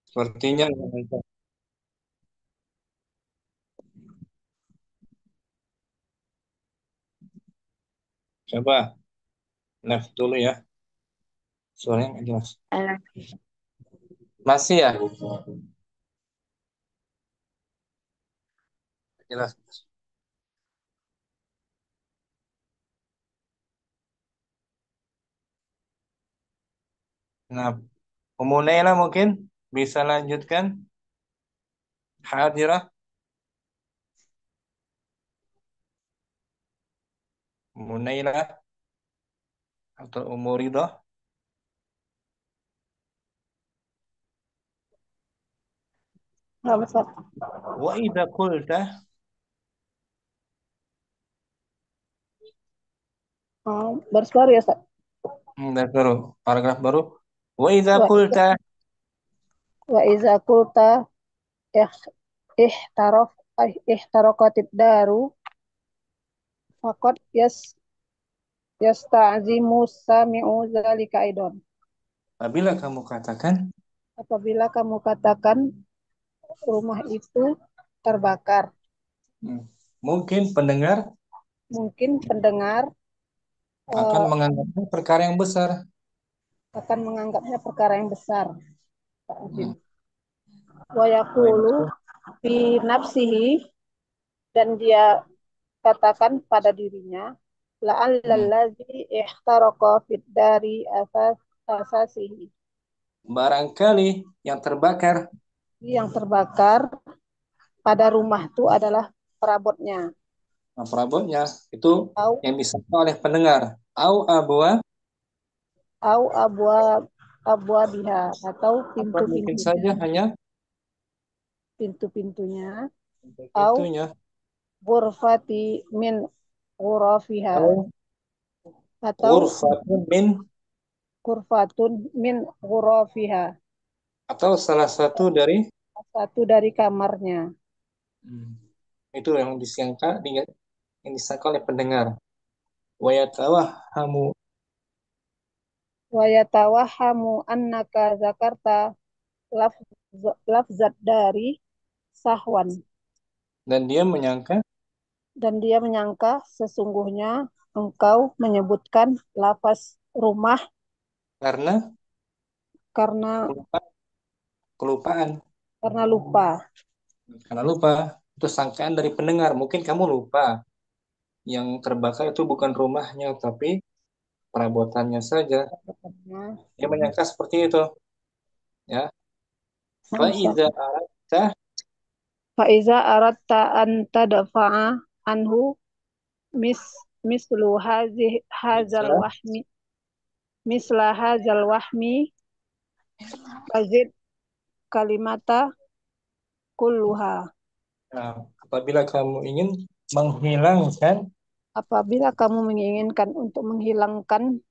Sepertinya coba live dulu ya. Suaranya nggak jelas. Masih ya? Jelas. Nah, Ummu Naila mungkin bisa lanjutkan. Hadirah. Ummu Naila atau Ummu Ridha. Wa idza qulta baris baru ya Ustaz? baru paragraf baru. Wa idza qulta ihtaraqatid daru faqad yasta'zimu sami'u dzalika aidan. Apabila kamu katakan rumah itu terbakar. Mungkin pendengar akan menganggapnya perkara yang besar. Wa yaqulu fi nafsihi, dan dia katakan pada dirinya, la'allallazi ihtaraqa fid dari asasihi. Barangkali yang terbakar pada rumah itu adalah perabotnya. Nah, perabotnya itu au yang disangka oleh pendengar. Au abwa au abwa abwa biha atau atau mungkin saja hanya pintu-pintunya au pintunya ghurfati min ghurafiha atau atau ghurfatun min ghurfatun min ghurafiha atau salah satu dari satu dari kamarnya. hmm, itu yang disangka oleh pendengar. Wa yatawahhamu Wa yatawahamu annaka zakarta lafzat dari sahwan, dan dia menyangka dan dia menyangka sesungguhnya engkau menyebutkan lafaz rumah karena karena kelupaan. lupa. Karena lupa itu sangkaan dari pendengar. Mungkin kamu lupa yang terbakar itu bukan rumahnya tapi perabotannya saja. Dia menyangka seperti itu, ya. Faiza aradta Faiza aratta an tadfa'a anhu mis mislu hazal misla wahmi misla hazal wahmi fazid kalimata kulluha. nah, apabila kamu ingin menghilangkan Apabila kamu menginginkan untuk menghilangkan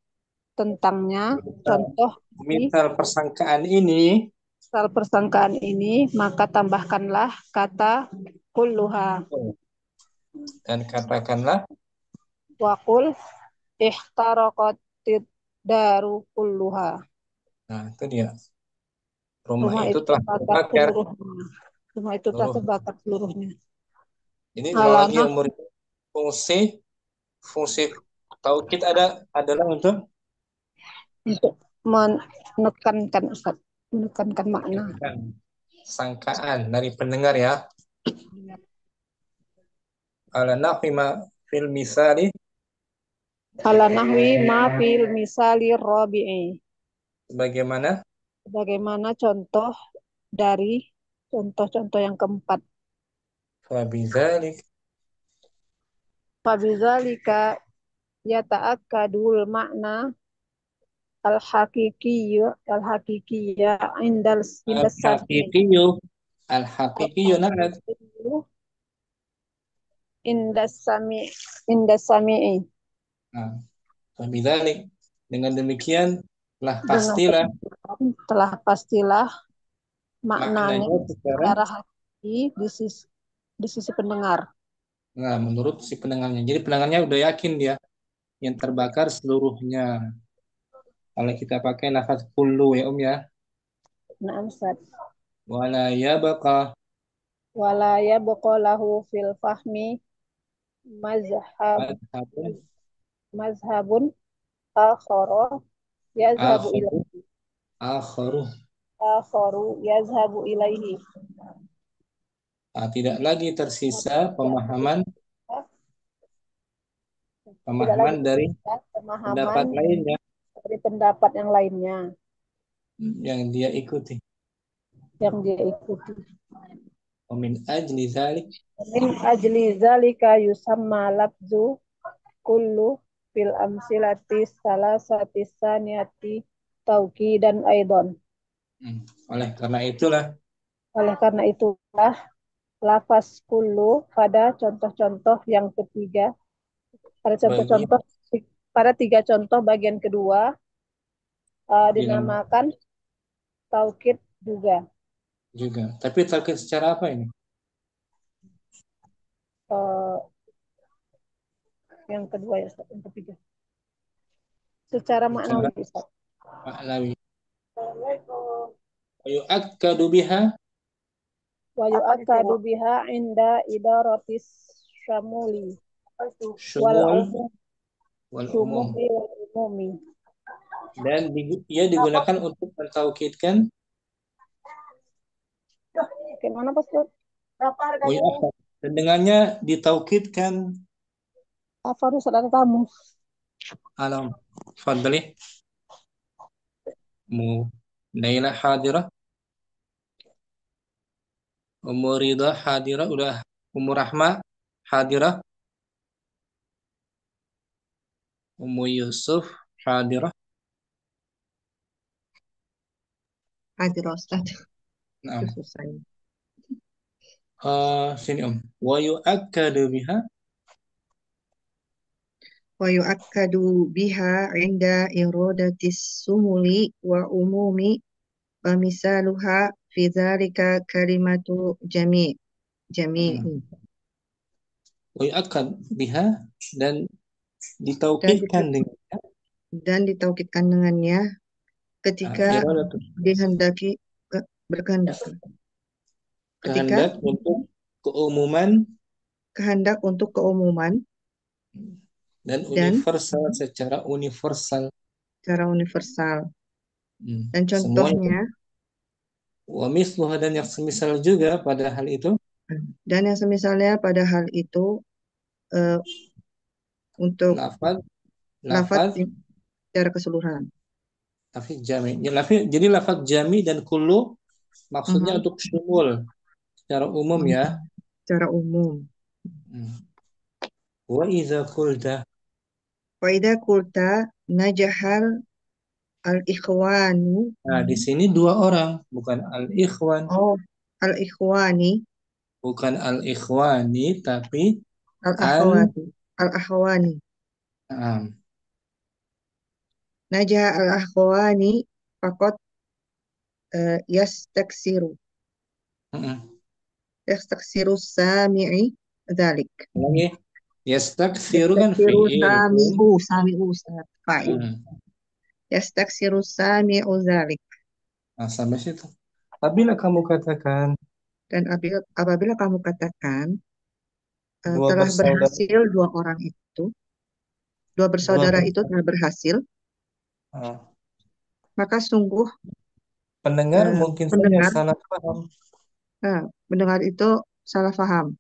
tentangnya misal, contoh di misal persangkaan ini soal persangkaan ini, maka tambahkanlah kata kulluha. dan katakanlah Wakul ihtaraqatid daru kulluha. nah itu dia rumah Rumah itu itu telah terbakar terbakar seluruhnya. Rumah itu telah seluruh. terbakar seluruhnya. Jadi kalau lagi Alanah umur itu fungsi fungsi taukid adalah untuk untuk menekankan Ustaz, menekankan makna. sangkaan dari pendengar ya. Ala nahwi ma fil misali Ala nahwi ma fil misali rabi'i. sebagaimana Bagaimana contoh dari contoh-contoh yang keempat. fabidzalik Fabizalika yata'akkadul makna al-hakikiyya indas sami al-haqiqiyyu al-haqiqiyyu na'at al-hakikiyyu indas sami'i. nah, fabidzalik dengan demikian telah Dengan pastilah telah pastilah maknanya maknanya secara secara hakiki di sisi pendengar. nah menurut si pendengarnya. Jadi pendengarnya udah yakin dia yang terbakar seluruhnya. Kalau kita pakai lafaz kullu ya ya. Nah, Ustaz. Wala yabqa Wala yabqa lahu fil fahmi mazhab madhabun mazhabun akhara yazhabu akharu ilaihi. akharu. Akharu yazhabu ilaihi. Nah, tidak lagi tersisa pemahaman Tidak lagi dari tersisa pemahaman pendapat lainnya dari pendapat yang lainnya yang dia ikuti. yang dia ikuti. Wa min ajli dzalik Min ajli zalika yusamma lafzu kullu fil amsilati salasati saniyati tauqidan aidan. oleh karena itulah Oleh karena itulah lafaz kullu pada contoh-contoh yang ketiga, pada bagi contoh-contoh pada tiga contoh bagian kedua dinamakan dinamakan taukid juga. juga. Tapi terkait secara apa ini? Eh, yang kedua ya, Ustaz, yang ketiga. Secara maknawi, Secara Ustaz. maknawi. Wa yu'akkadu biha Wa yu'akkadu biha inda idaratis syamuli wal syumul umum wal umum. syumuli wal umumi. Dan ia digunakan untuk mentaukidkan Gimana, Pak Ustaz? Berapa harganya? dan dengannya ditaukidkan Apa Ustaz, ada tamu? alam fadli mu Naila hadirah Umur Ridha hadirah udah Umur Rahma hadirah Ummu Yusuf hadirah. Hadir Ustaz. Itu Nah, susah. sini Wa yu'akkadu biha. Wa yu'akkadu biha 'inda iradatis sumuli wa umumi wa misaluha fi dzalika kalimatu jami'i Wa yu'akkad biha dan dan ditaukidkan dengan ditaukidkan dengannya ketika iradatu dihendaki berkehendak ketika kehendak untuk keumuman kehendak untuk keumuman dan dan universal secara universal. secara universal. Dan Semua itu. contohnya Wa misluha dan yang semisal juga pada hal itu. Dan yang semisalnya pada hal itu untuk Lafaz lafaz secara keseluruhan. lafaz jami. Jadi lafaz jami dan kullu maksudnya untuk syumul secara umum ya. Secara umum. Wa idza qulta Wa idza qulta najahal al-ikhwanu. Nah, di sini dua orang, bukan al-ikhwan. Oh, al-ikhwani. Bukan al-ikhwani, tapi al-akhwati. Al-akhwani. Najah al-akhwani faqad yastaksiru. Yastaksiru sami'i dzalik. Lagi. Yastaksiru kan fi'il. Sami'u fa'il. Yastaksiru sami'u dzalik. Nah, sampai situ. Apabila kamu katakan dan apabila kamu katakan dua telah berhasil dua bersaudara itu telah berhasil, maka sungguh pendengar mungkin saja salah paham. Pendengar itu salah paham.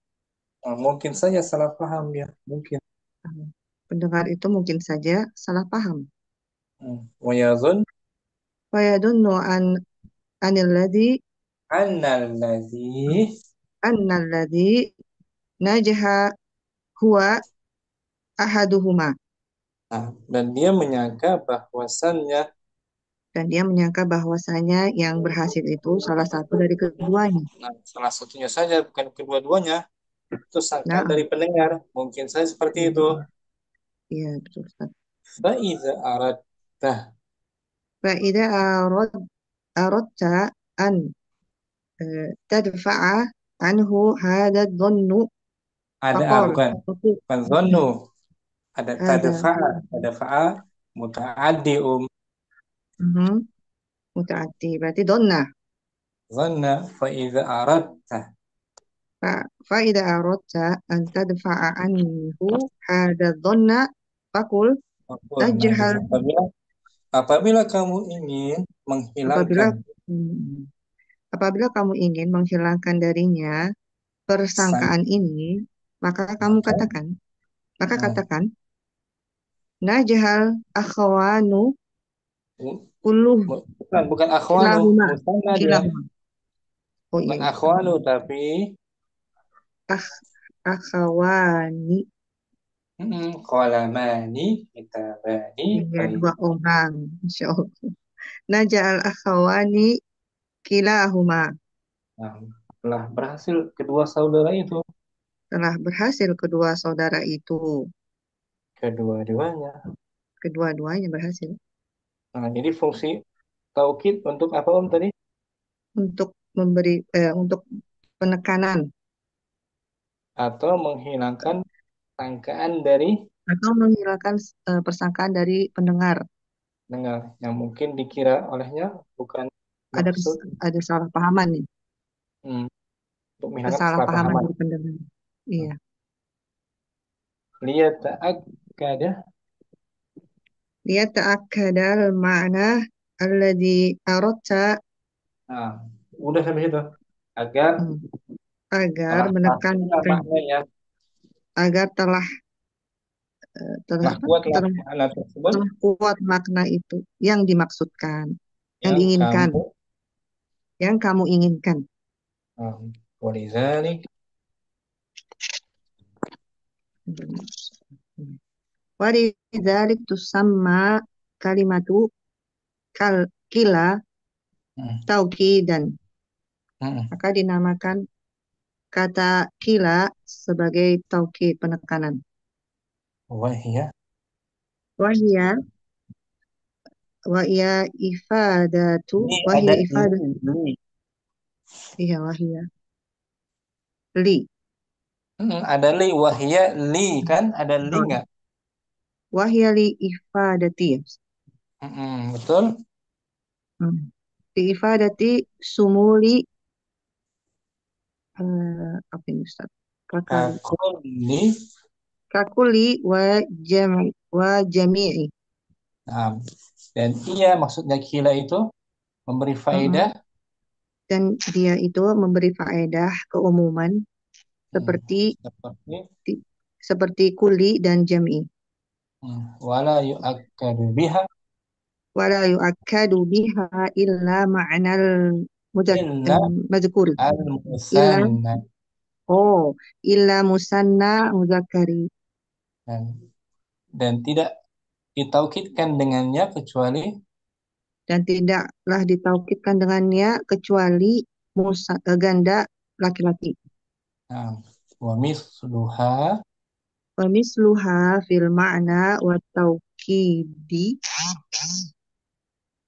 Mungkin saja salah paham ya, mungkin. Pendengar itu mungkin saja salah paham. Wa yadhunnu annalladzi najaha huwa ahaduhuma. Dan dia menyangka bahwasannya yang berhasil itu salah satu dari keduanya. Salah satunya saja, bukan kedua-duanya. Itu sangkaan dari pendengar. Mungkin saja seperti itu. Iya, betul Ustaz. Fa'idza aradta an tadfa'a anhu hadha dhannu. Bukan dhannu. Ada tadfa'a muta'addi muta'addi berarti dhanna fa'idza aradta an tadfa'a anhu hadha dhanna faqul tajhal. Apabila kamu ingin menghilangkan darinya persangkaan ini, maka katakan najhal akhwanu bukan akhwanu musanna dia. Bukan akhwanu tapi akhwani. Qalamani kitabani. Dua orang, insyaallah. Najal akhwani kilahuma. Telah berhasil kedua saudara itu. Kedua-duanya berhasil. Nah, jadi fungsi taukid untuk apa tadi? Untuk memberi untuk penekanan atau menghilangkan persangkaan dari pendengar yang mungkin dikira olehnya bukan maksud. Ada salah pahaman nih. Untuk menghilangkan salah pahaman dari pendengar. Iya. Liyata'akkada al-ma'na alladhi aradta. Udah sampai situ. Agar menekankan agar telah kuat makna itu yang dimaksudkan, yang kamu inginkan. Walizalik Walidzalik tusamma kalimatu kila Hmm. taukidan. Hmm. Maka dinamakan kata kila sebagai taukid, penekanan. Wahia. Wahia ifadatu Ini wahia ada ifadatu li. iya wahia li Ada li. Wahia li kan? Ada li oh, nggak? wahia li ifadati ya. Betul. Li ifadati sumuli apa ini Ustaz? Kakuli. Kakuli wa jami'i. Nah, dan iya maksudnya kila itu memberi faedah. Dan dia itu memberi faedah keumuman seperti Seperti kuli dan jami. wala yu'akkadu biha Wala yu'akkadu biha illa ma'nal illa mazkur. al-musanna. Illa musanna muzakkari. Dan tidak ditaukidkan dengannya kecuali Dan tidaklah ditaukidkan dengannya kecuali ganda laki-laki. wa misluha Wa misluha fil ma'na wa taukidi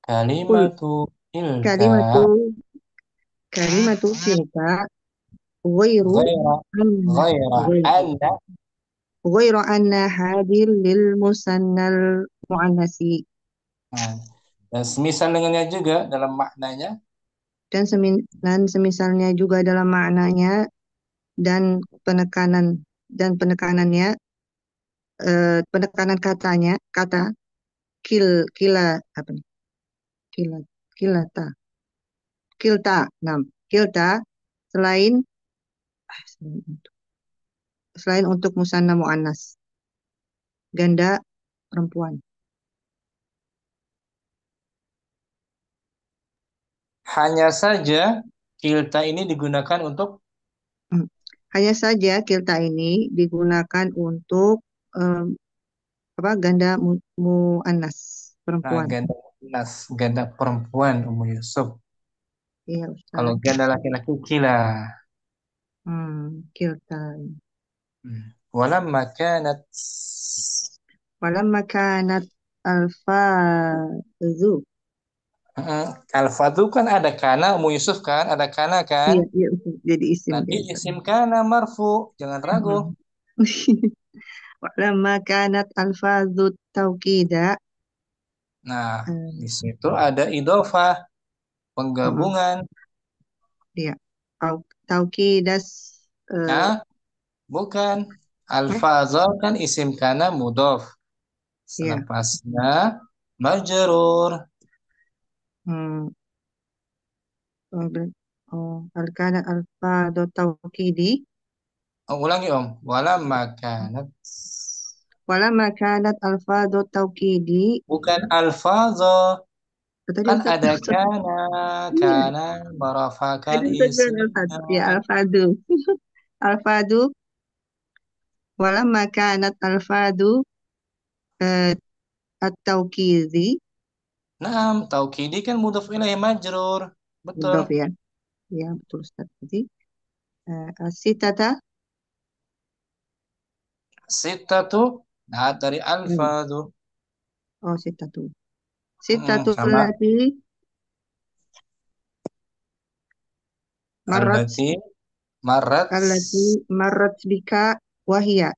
kalimatu tilka kalimatu tilka ghairu ghaira anna hadir lil musannal muannasi. Dan semisal dengannya juga dalam maknanya Dan semisalnya juga dalam maknanya dan penekanannya penekanan kata kila apa nih kilata kilta selain untuk musanna muannas ganda perempuan. hanya saja kilta ini digunakan untuk Hanya saja kilta ini digunakan untuk ganda muannas perempuan. Ganda perempuan Ummu Yusuf. Iya, Ustaz. Kalau ganda laki-laki kila. Kilta. Walamma kanat alfazu. Alfadu kan ada kana, Ummu Yusuf kan, ada kana kan? Iya, jadi isim. Nanti isim kana marfu, jangan ragu. Walamma kanat alfazu taukida. Nah, di situ ada idhofah, penggabungan. Iya. Taukidas. Bukan. Alfazal kan isim kana mudhof. Selepasnya majrur. Al-kana alfadhu taukidi. Ulangi Om. Walamma kanat alfadhu taukidi. Bukan alfadhu. Kan ada kana merafakan isim. Ya, alfadhu. Alfadhu. Walamma kanat alfadhu at-taukidi. Nah, taukidi kan mudhof ilaih majrur. Betul. Mudhof ya. Ya, betul Ustaz. Jadi Sitatu dari alfadhu. Sitatu. Sitatu marrat bika wahia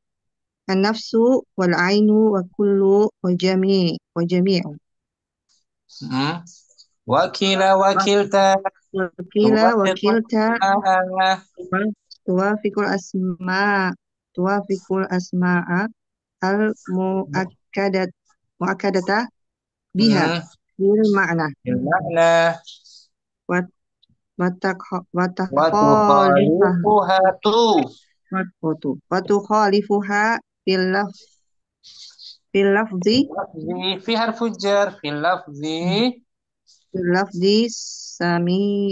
an-nafsu wal ainu wa kullu wa jami'u. Wakila wakilta tuwafikul asma'a al muakkadata biha bil ma'na watukhalifuha fil lafzi fi harful jar fil lafzi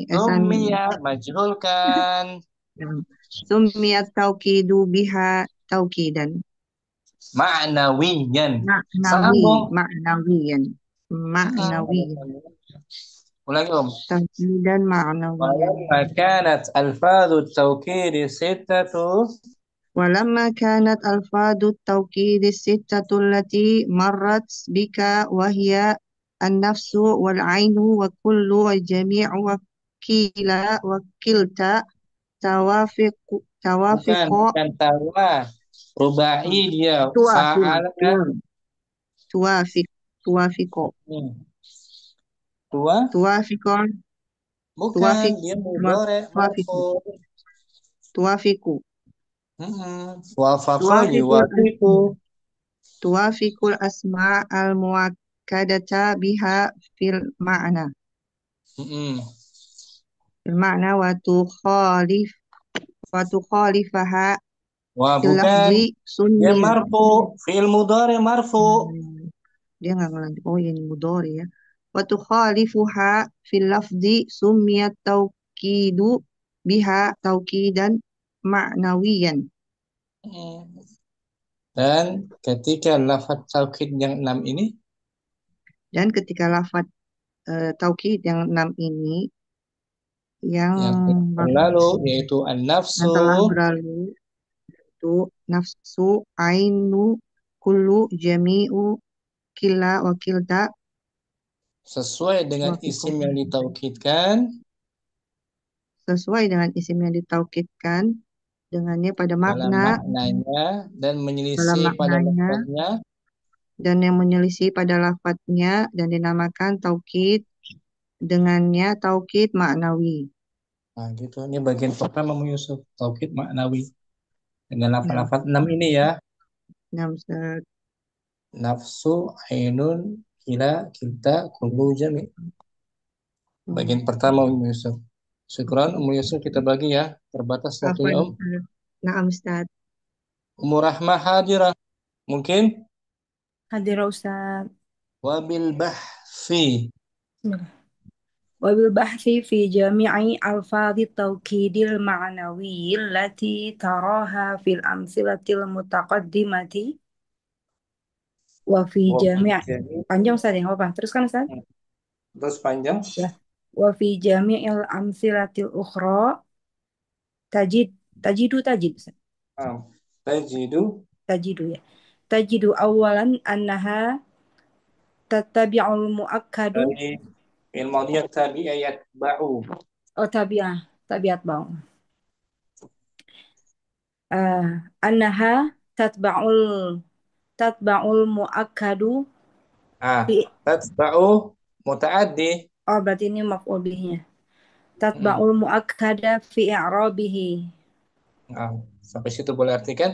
summiya majhulkan summiyat taukidu biha taukidan. Ma'nawiyan. Ma'nawi, Sambung. ma'nawiyan. Ma'nawiyan. Ulangi Om. Taukidan ma'nawiyan. Walamma kanat alfadhu tawkid sittatu. ولما كانت ألفاظ التوكيد الستة التي مرت بك وهي النفس والعين وكل والجميع وكيلا وكلتا توافق Bukan tawa. Rubai dia. توافق Fa'ala. توافق توافق Tua. توافق Bukan. توافق Dia mudhari marfu. توافق Wafaqa yuwafiqu. توافق الأسماء المؤكدة بها في المعنى المعنى وتخالفها Wah, في اللفظ bukan. Dia سنية. marfu. Fi'il mudhari marfu. Dia nggak ngelanjut. Oh, ini mudhari ya. وتخالفها في اللفظ سمي التوكيد بها توكيدا معنويا. Dan ketika lafaz taukid yang 6 ini, dan ketika lafaz taukid yang 6 ini yang berlalu yaitu yang an-nafsu, telah berlalu itu nafsu, ainu, kullu, jami'u, kila, wa kilta, sesuai dengan isim yang ditaukidkan, sesuai dengan isim yang ditaukidkan dengannya pada dalam makna maknanya dan dalam menyelisih pada maknanya lafaznya, dan yang menyelisih pada lafadznya dan dinamakan taukid dengannya taukid maknawi. nah gitu. Ini bagian pertama Yusuf, taukid maknawi dengan lafaz-lafaz 6 ini ya. Nafsu, ainun, kila, kilta, kullu, jami. Bagian pertama Yusuf. Syukran Yusuf, kita bagi ya, terbatas waktunya Om. Naam Ustaz. Rahmah hadirah. Mungkin? Hadirah Ustaz. Wabil bahfi. Wabil bahfi fi jami'i alfadhi tawkidil ma'nawi allati taraha fil amsilatil mutaqaddimati wa fi jami' panjang Ustaz ya, apa? Teruskan Ustaz. Terus panjang. Ya. Wa fi jami'il amsilatil ukhra tajidu Ustaz. Tajidu ya. Tajidu awalan annaha tattabi'ul muakkadu. Fi'il madhiyah tabi'a yatba'u. Oh, tabiat ba'u. Annaha tatba'ul muakkadu. Tatba'u muta'addi. Oh, berarti ini maf'ul bihnya. Tatba'ul muakkada fi i'rabihi. Sampai situ boleh artikan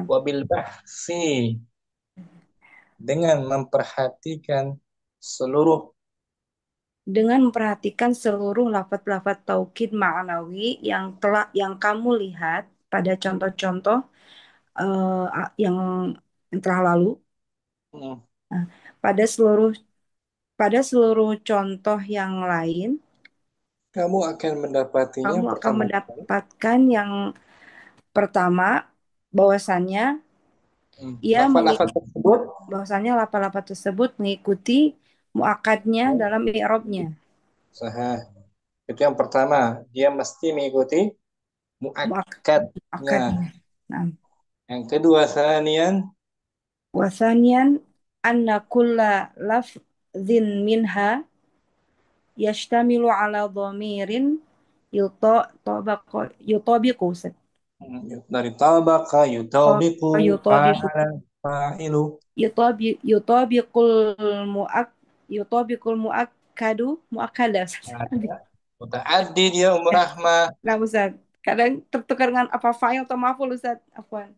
wabil bahsi, dengan memperhatikan seluruh lafaz-lafaz taukid ma'nawi yang kamu lihat pada contoh-contoh yang telah lalu. Pada seluruh contoh yang lain, kamu akan mendapatkan yang pertama bahwasannya lafaz-lafaz tersebut mengikuti muakkadnya dalam i'rabnya. Itu yang pertama, dia mesti mengikuti muakkadnya. Yang kedua, wasanian anna kulla lafzin minha yashtamilu ala dhamirin yutabiqu dari tabaqa yutabiqu fa'ilu yutabiqul muakkada muta'addi dia Rahmah. Nah Ustaz, kadang tertukar dengan apa fa'il atau maf'ul Ustaz, afwan.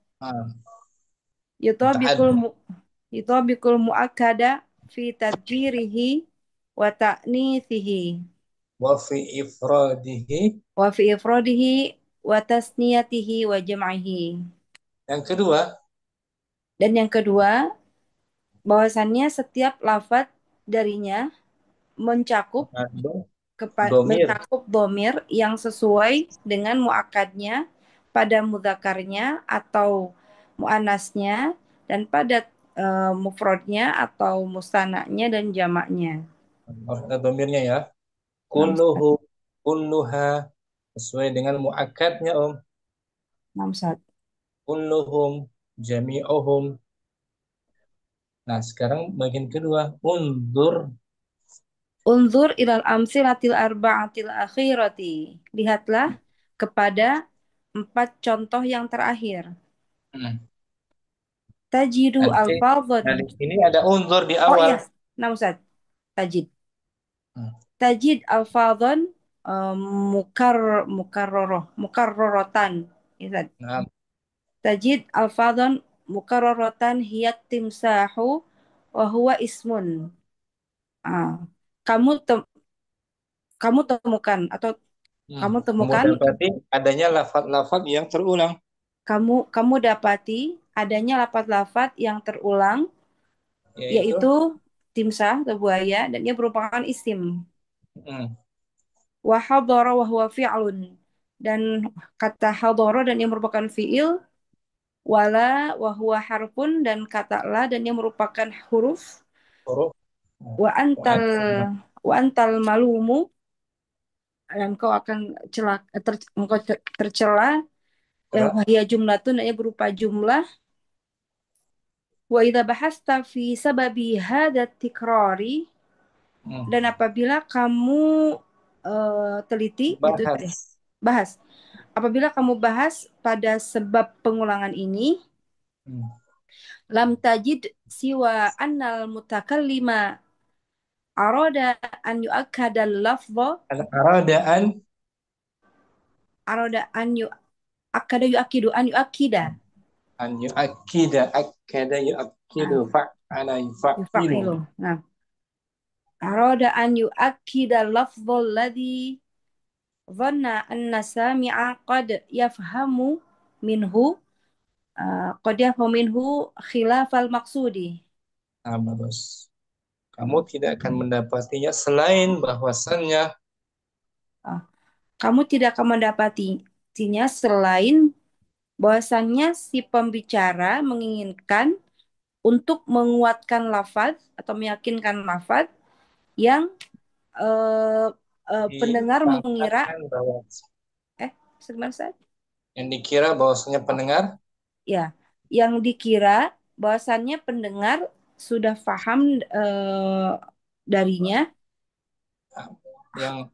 Yutabiqul muakkada fi tadjirihi wa ta'nithihi wa fi ifradihi wa tasniyatihi wa jam'ihi. Dan yang kedua, bahwasannya setiap lafaz darinya mencakup dhamir yang sesuai dengan muakkadnya pada mudzakarnya atau muannasnya dan pada mufradnya atau musanaknya dan jamaknya. Harus ada domirnya ya. Nah, Ustaz. Kulluhu, kulluha, sesuai dengan muakkadnya Om. Nah, Ustaz. Kulluhum, jami'uhum. Nah, sekarang bagian kedua, undur. Unzur ilal amsilatil arba'atil akhirati. Lihatlah kepada 4 contoh yang terakhir. Hmm. Tajidu Nanti alfadhan. di sini ada undur di Oh awal. iya, nah Ustaz. Tajid. Hmm. Tajid alfadhan mukar mukarrorotan. Ya, Ustaz. Nah, Tajid alfadhan mukarrorotan hiyat timsahu wa huwa ismun. Ah, kamu kamu temukan atau kamu kamu temukan dapati adanya lafaz-lafaz yang terulang, kamu dapati adanya lafaz-lafaz yang terulang yaitu yaitu timsah atau buaya dan ia merupakan isim. hmm, Wa hadara wa huwa fi'lun, dan kata hadara dan ia merupakan fi'il, wala wa huwa harfun, dan kata la dan ia merupakan huruf, huruf wa antal mu'adzam. wa antal malumu, dan kau akan engkau tercela, wahia jumlatun, dan ia berupa jumlah. Wa idza bahasta fi sababi hadha tikrari, dan apabila kamu teliti gitu Bahas. ya, bahas. Apabila kamu bahas pada sebab pengulangan ini, lam tajid siwa annal mutakallima arada an yu'akkadal lafdha, Aradaan arada an yu'akkada yu'akkidu an yu'akkida an yu'akkida, akkada yu'akkidu, ah, fa'ala yufa'ilu. yufa'ilu. Nah, arada an yu'akkida lafdha alladhi dhanna anna sami'a qad yafhamu minhu qad yafhamu minhu khilafal maqsudi. Nah, bagus. Kamu tidak akan mendapatinya selain bahwasannya Kamu tidak akan mendapatinya selain bahwasannya si pembicara menginginkan untuk menguatkan lafaz atau meyakinkan lafaz yang eh, pendengar mengira dipahamkan bahwa sebentar Ustaz? yang dikira bahwasanya pendengar Ya, yang dikira bahwasannya pendengar sudah paham darinya, yang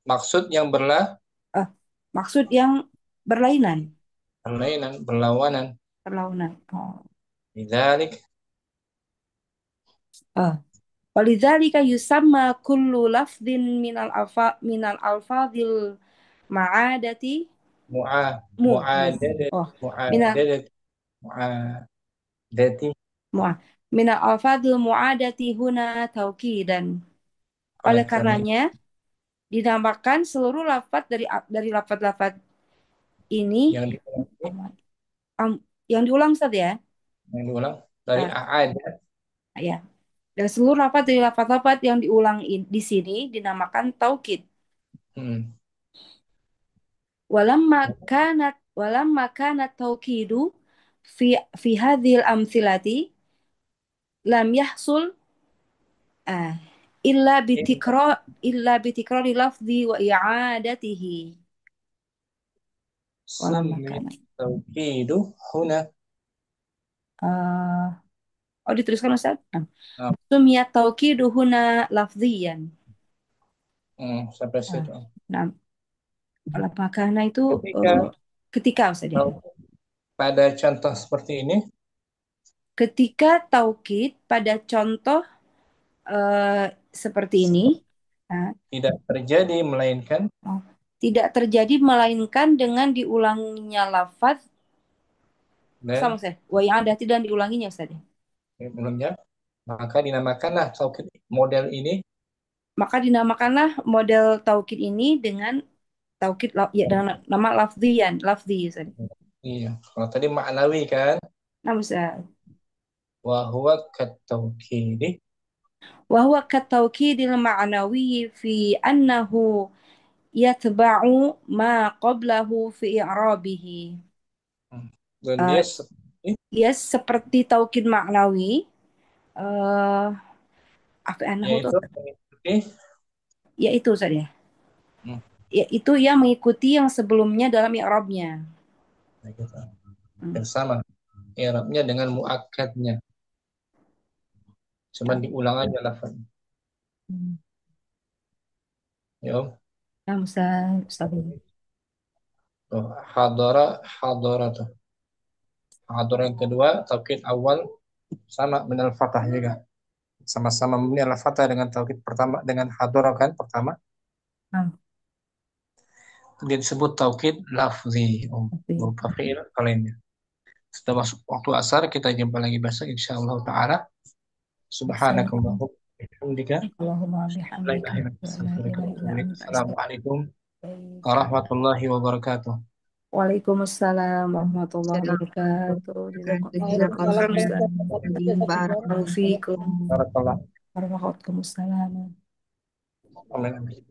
maksud yang maksud yang berlainan, berlawanan. perlawanan. Oh. Lidzalik Walidzalika yusamma kullu lafdhin minal alfadhil ma'adati mu'a mu mu'adadat oh minal mu'adadat mu'adati mu'a minal alfadhil mu'adati huna tauqidan. oleh Oleh karena karenanya dinamakan seluruh lafaz dari lafaz-lafaz ini yang diulangi, am- yang diulang Ustaz ya. yang diulang dari Ah, a'ada. ya. Dan seluruh lafaz dari lafaz-lafaz yang diulang di sini dinamakan taukid. Hmm. Walamma kanat taukidu fi hadhil amthilati lam yahsul ah, illa bitikrar lafzi wa i'adatihi. Walamma Summi kanat taukidu huna. ah, oh dituliskan Ustaz. Nah, Sumiyat taukidu huna lafziyan. sampai Ah, situ. nah, walamma kana itu Ketika ketika Ustaz ya. pada contoh seperti ini Ketika taukid pada contoh seperti ini, nah, tidak terjadi melainkan oh, tidak terjadi melainkan dengan diulanginya lafaz sama dan saya. Wa yang ada tidak diulanginya Ustaz ya. sebelumnya, maka dinamakanlah taukid model ini Maka dinamakanlah model taukid ini dengan taukid ya dengan nama lafzi Ustaz. iya. Kalau tadi ma'nawi kan, Nah, Ustaz. wa huwa kataukidi. Wa huwa kataukidil ma'nawi fi annahu yatba'u ma qablahu fi i'rabihi. Dan dia Uh, Ya seperti taukid maknawi. Apa anahu tuh? Yaitu mengikuti Ya itu saja. hmm, Ya itu yang mengikuti yang sebelumnya dalam i'rabnya. bersama i'rabnya dengan muakkadnya. Cuman diulang aja lafaznya. Ya, Om. Ya, Ustaz. Tuh, hadara hadaratu. Hadara yang kedua, taukid awal sama minal fathah juga. Sama-sama mabni al fathah dengan taukid pertama dengan hadara kan pertama. Ah, Dia disebut taukid lafzi, Om. oke. Berupa fi'il lainnya. Sudah masuk waktu asar, kita jumpa lagi besok insyaallah taala. Subhanakallahumma wa bihamdika. Allahumma La bihamdika ilaha illa anta, la astaghfiruka wa ilaha atubu illa ilaik. anta Assalamualaikum astaghfiruka. warahmatullahi wabarakatuh. Waalaikumsalam warahmatullahi Assalamualaikum wabarakatuh. Jazakallahu Jazakallah Waalaikumsalam khairan. khairan. warahmatullahi Jadi wabarakatuh. barakallahu Fiikum. Barakallah. Warahmatullahi wabarakatuh. Amin.